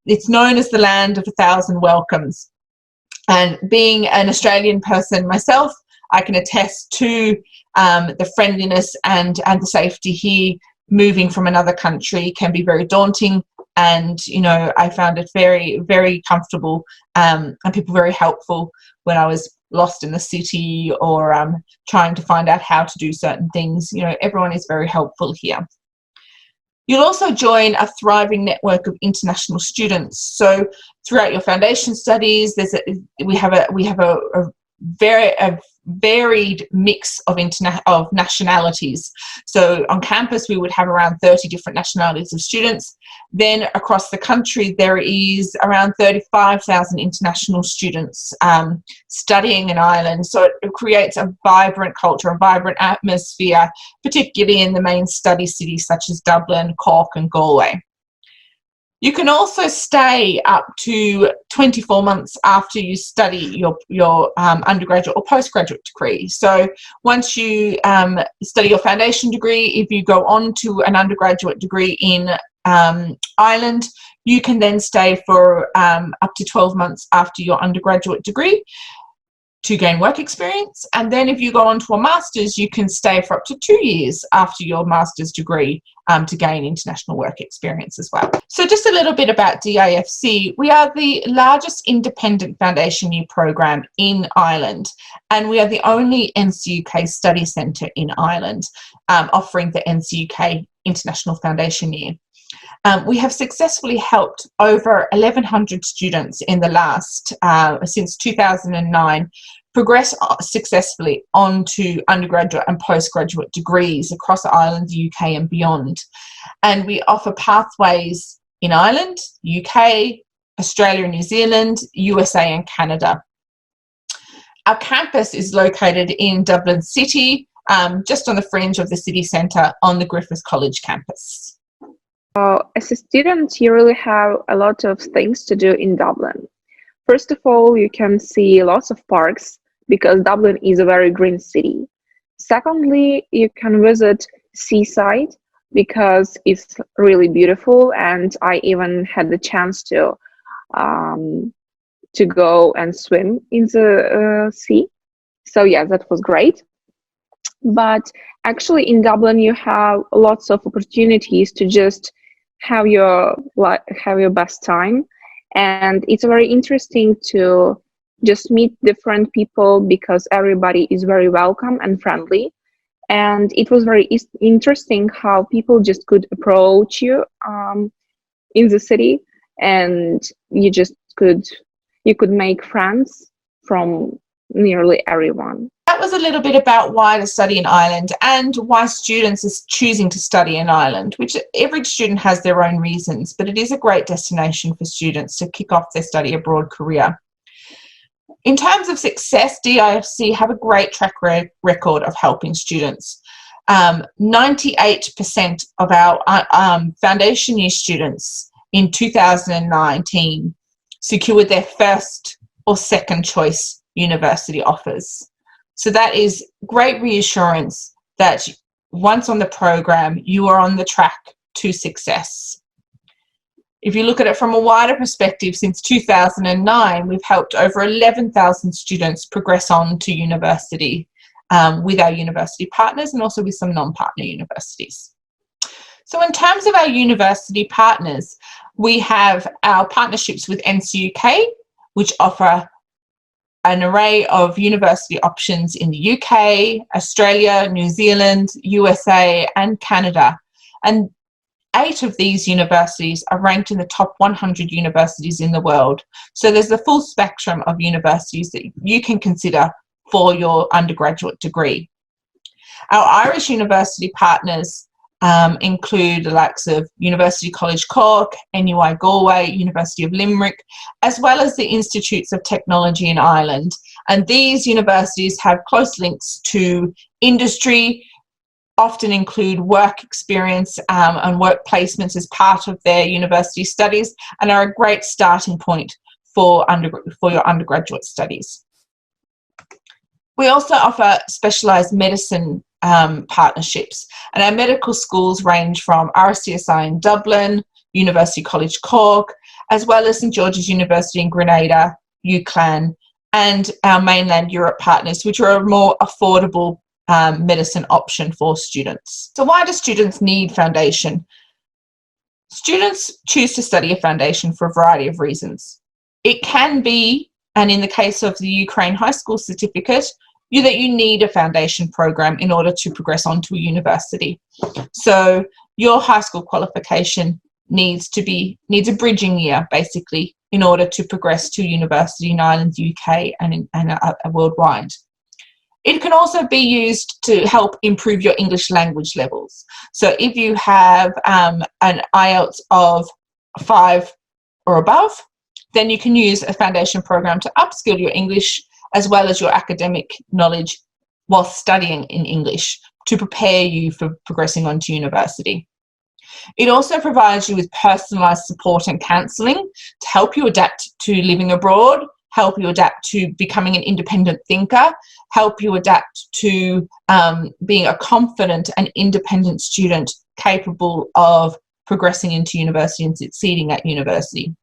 It's known as the land of 1,000 welcomes. And being an Australian person myself, I can attest to the friendliness and the safety here. Moving from another country can be very daunting, and you know, I found it very, very comfortable and people very helpful when I was lost in the city or trying to find out how to do certain things. You know, everyone is very helpful here. You'll also join a thriving network of international students. So throughout your foundation studies, we have a very varied mix of nationalities. So on campus, we would have around 30 different nationalities of students. Then across the country, there is around 35,000 international students studying in Ireland. So it creates a vibrant culture, a vibrant atmosphere, particularly in the main study cities such as Dublin, Cork, and Galway. You can also stay up to 24 months after you study your undergraduate or postgraduate degree. So once you study your foundation degree, if you go on to an undergraduate degree in Ireland, you can then stay for up to 12 months after your undergraduate degree to gain work experience. And then if you go on to a master's, you can stay for up to 2 years after your master's degree to gain international work experience as well. So just a little bit about DIFC. We are the largest independent foundation year program in Ireland, and we are the only NCUK study centre in Ireland offering the NCUK International Foundation Year. We have successfully helped over 1,100 students in the last, since 2009, progress successfully onto undergraduate and postgraduate degrees across Ireland, the UK and beyond. And we offer pathways in Ireland, UK, Australia, New Zealand, USA and Canada. Our campus is located in Dublin City, just on the fringe of the city centre on the Griffith College campus. As a student, you really have a lot of things to do in Dublin. First of all, you can see lots of parks because Dublin is a very green city. Secondly, you can visit seaside because it's really beautiful, and I even had the chance to go and swim in the sea. So yeah, that was great. But actually in Dublin you have lots of opportunities to just have your best time, and it's very interesting to just meet different people because everybody is very welcome and friendly. And it was very interesting how people just could approach you in the city, and you could make friends from nearly everyone. That was a little bit about why to study in Ireland and why students are choosing to study in Ireland, which every student has their own reasons, but it is a great destination for students to kick off their study abroad career. In terms of success, DIFC have a great track record of helping students. 98% of our foundation year students in 2019 secured their first or second choice university offers. So that is great reassurance that once on the program, you are on the track to success. If you look at it from a wider perspective, since 2009, we've helped over 11,000 students progress on to university with our university partners and also with some non-partner universities. So in terms of our university partners, we have our partnerships with NCUK, which offer an array of university options in the UK, Australia, New Zealand, USA, and Canada. And 8 of these universities are ranked in the top 100 universities in the world. So there's a full spectrum of universities that you can consider for your undergraduate degree. Our Irish university partners include the likes of University College Cork, NUI Galway, University of Limerick, as well as the Institutes of Technology in Ireland. And these universities have close links to industry, often include work experience and work placements as part of their university studies, and are a great starting point for your undergraduate studies. We also offer specialised medicine partnerships, and our medical schools range from RCSI in Dublin, University College Cork, as well as St George's University in Grenada, UCLan, and our mainland Europe partners, which are a more affordable medicine option for students. So why do students need foundation? Students choose to study a foundation for a variety of reasons. It can be, and in the case of the Ukraine High School Certificate, that you need a foundation program in order to progress on to a university. So your high school qualification needs a bridging year, basically, in order to progress to university in Ireland, UK, and worldwide. It can also be used to help improve your English language levels. So if you have an IELTS of 5 or above, then you can use a foundation program to upskill your English as well as your academic knowledge while studying in English to prepare you for progressing on to university. It also provides you with personalised support and counselling to help you adapt to living abroad, help you adapt to becoming an independent thinker, help you adapt to being a confident and independent student capable of progressing into university and succeeding at university.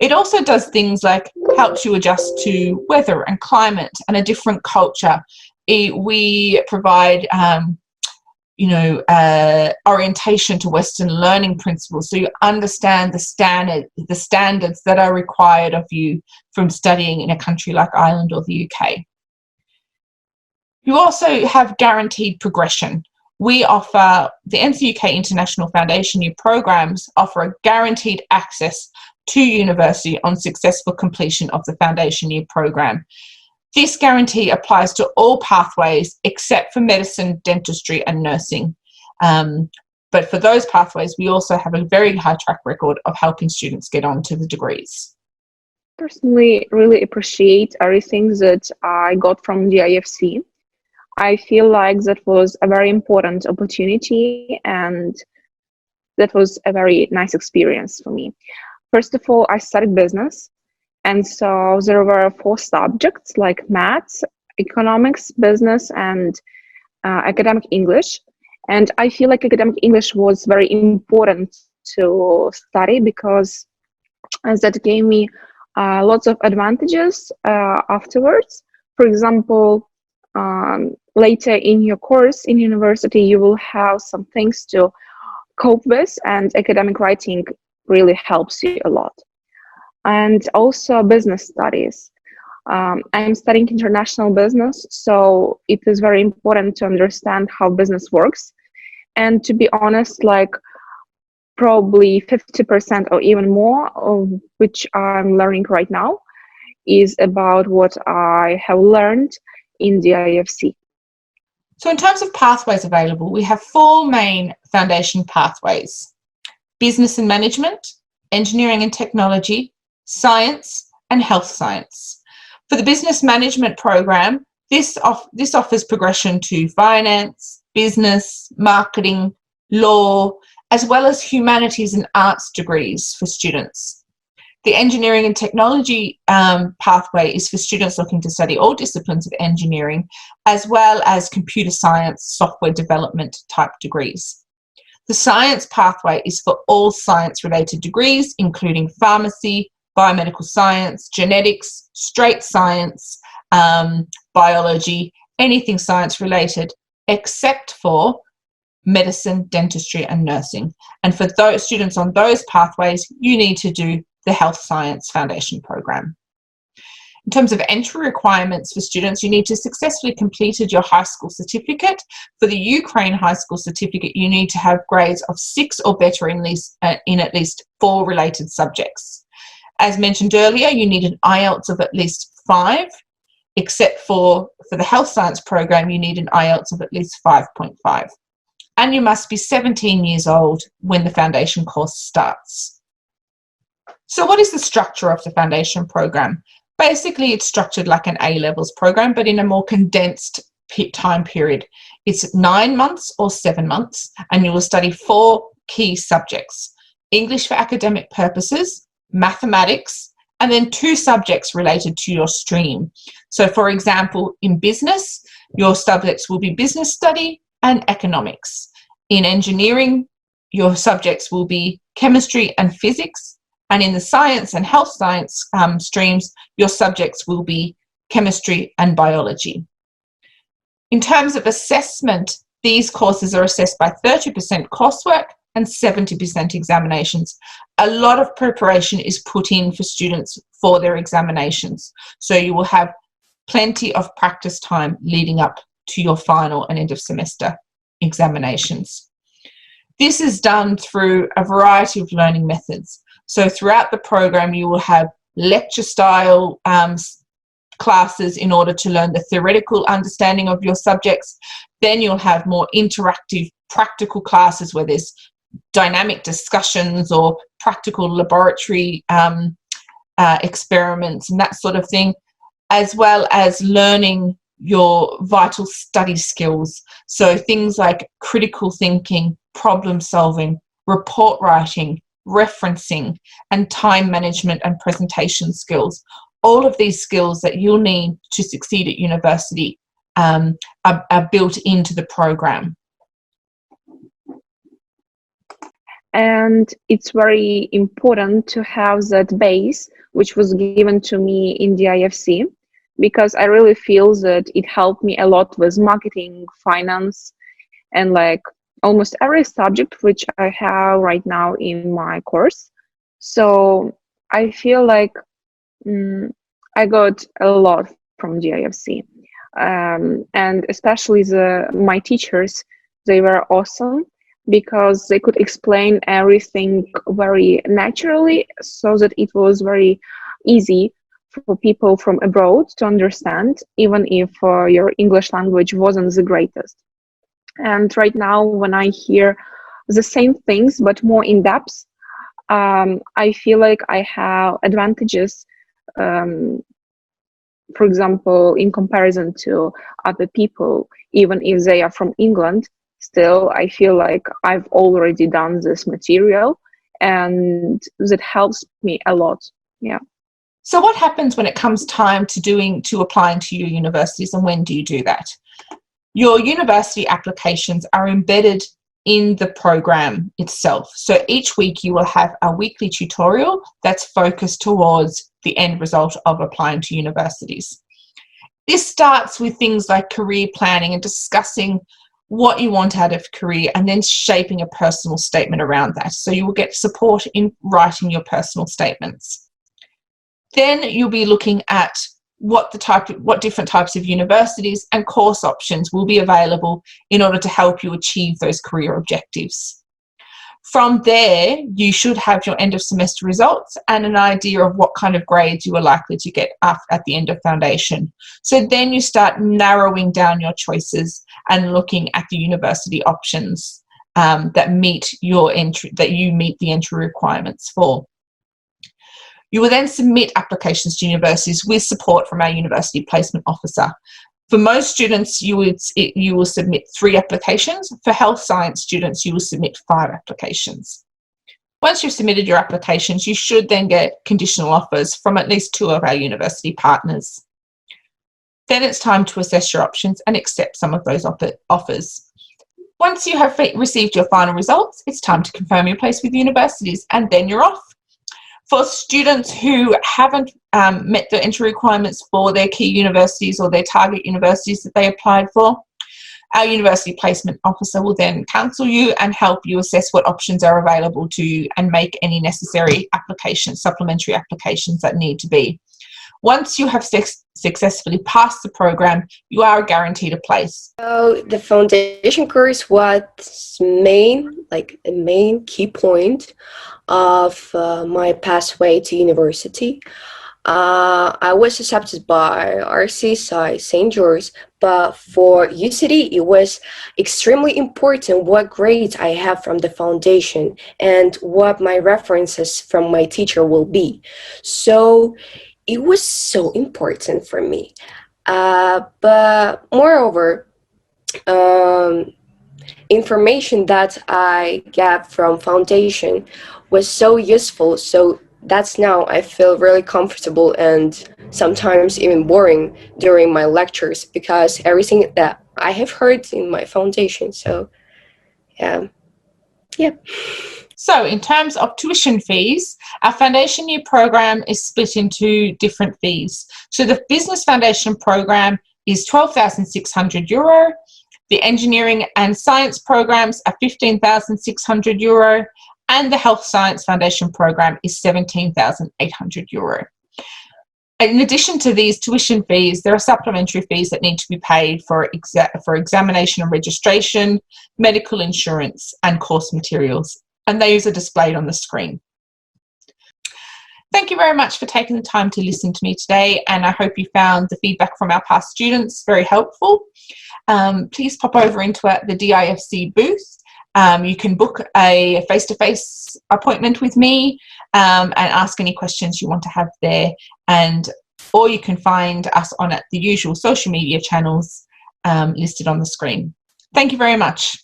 It also does things like helps you adjust to weather and climate and a different culture. We provide orientation to Western learning principles, so you understand the standards that are required of you from studying in a country like Ireland or the UK. You also have guaranteed progression. We offer, the NCUK International Foundation Year programs offer a guaranteed access to university on successful completion of the foundation year program. This guarantee applies to all pathways except for medicine, dentistry and nursing. But for those pathways, we also have a very high track record of helping students get on to the degrees. Personally, really appreciate everything that I got from the DIFC. I feel like that was a very important opportunity, and that was a very nice experience for me. First of all, I studied business, and so there were 4 subjects like maths, economics, business, and academic English. And I feel like academic English was very important to study because that gave me lots of advantages afterwards. For example, later in your course in university, you will have some things to cope with, and academic writing really helps you a lot. And also business studies. I'm studying international business, so it is very important to understand how business works. And to be honest, like probably 50% or even more of which I'm learning right now is about what I have learned in the DIFC. So in terms of pathways available, we have 4 main foundation pathways: business and management, engineering and technology, science, and health science. For the business management program, this offers progression to finance, business, marketing, law, as well as humanities and arts degrees for students. The engineering and technology pathway is for students looking to study all disciplines of engineering, as well as computer science, software development type degrees. The science pathway is for all science-related degrees, including pharmacy, biomedical science, genetics, straight science, biology, anything science-related, except for medicine, dentistry, and nursing. And for those students on those pathways, you need to do the Health Science Foundation program. In terms of entry requirements for students, you need to successfully completed your high school certificate. For the Ukraine high school certificate, you need to have grades of 6 or better in at least 4 related subjects. As mentioned earlier, you need an IELTS of at least 5, except for the health science program, you need an IELTS of at least 5.5. And you must be 17 years old when the foundation course starts. So what is the structure of the foundation program? Basically, it's structured like an A-levels program, but in a more condensed time period. It's 9 months or 7 months, and you will study 4 key subjects: English for academic purposes, mathematics, and then 2 subjects related to your stream. So for example, in business, your subjects will be business study and economics. In engineering, your subjects will be chemistry and physics. And in the science and health science streams, your subjects will be chemistry and biology. In terms of assessment, these courses are assessed by 30% coursework and 70% examinations. A lot of preparation is put in for students for their examinations. So you will have plenty of practice time leading up to your final and end of semester examinations. This is done through a variety of learning methods. So throughout the program, you will have lecture style classes in order to learn the theoretical understanding of your subjects. Then you'll have more interactive practical classes where there's dynamic discussions or practical laboratory experiments and that sort of thing, as well as learning your vital study skills. So things like critical thinking, problem solving, report writing, referencing, and time management and presentation skills. All of these skills that you'll need to succeed at university are built into the program. And it's very important to have that base, which was given to me in the DIFC, because I really feel that it helped me a lot with marketing, finance, and like almost every subject which I have right now in my course. So I feel like I got a lot from the DIFC. And especially my teachers, they were awesome because they could explain everything very naturally, so that it was very easy for people from abroad to understand, even if your English language wasn't the greatest. And right now, when I hear the same things but more in depth, I feel like I have advantages, for example, in comparison to other people. Even if they are from England, still I feel like I've already done this material, and that helps me a lot. Yeah. So what happens when it comes time to applying to your universities, and when do you do that? Your university applications are embedded in the program itself. So each week you will have a weekly tutorial that's focused towards the end result of applying to universities. This starts with things like career planning and discussing what you want out of career, and then shaping a personal statement around that. So you will get support in writing your personal statements. Then you'll be looking at what different types of universities and course options will be available in order to help you achieve those career objectives. From there, you should have your end of semester results and an idea of what kind of grades you are likely to get at the end of foundation. So then you start narrowing down your choices and looking at the university options that meet your entry, that you meet the entry requirements for. You will then submit applications to universities with support from our university placement officer. For most students, you will submit 3 applications. For health science students, you will submit 5 applications. Once you've submitted your applications, you should then get conditional offers from at least 2 of our university partners. Then it's time to assess your options and accept some of those offers. Once you have received your final results, it's time to confirm your place with universities, and then you're off. For students who haven't met the entry requirements for their key universities or their target universities that they applied for, our university placement officer will then counsel you and help you assess what options are available to you and make any necessary applications, supplementary applications that need to be. Once you have successfully passed the program, you are guaranteed a place. So the foundation course was a main key point of my pathway to university. I was accepted by RCSI St. George, but for UCD, it was extremely important what grades I have from the foundation and what my references from my teacher will be. So it was so important for me. But moreover, information that I got from foundation was so useful. So that's now I feel really comfortable and sometimes even boring during my lectures because everything that I have heard in my foundation. So yeah. So in terms of tuition fees, our foundation year program is split into different fees. So the business foundation program is €12,600. The engineering and science programs are €15,600. And the health science foundation program is €17,800. In addition to these tuition fees, there are supplementary fees that need to be paid for examination and registration, medical insurance, and course materials. And those are displayed on the screen. Thank you very much for taking the time to listen to me today, and I hope you found the feedback from our past students very helpful. Please pop over into the DIFC booth. You can book a face-to-face appointment with me and ask any questions you want to have there, or you can find us on the usual social media channels listed on the screen. Thank you very much.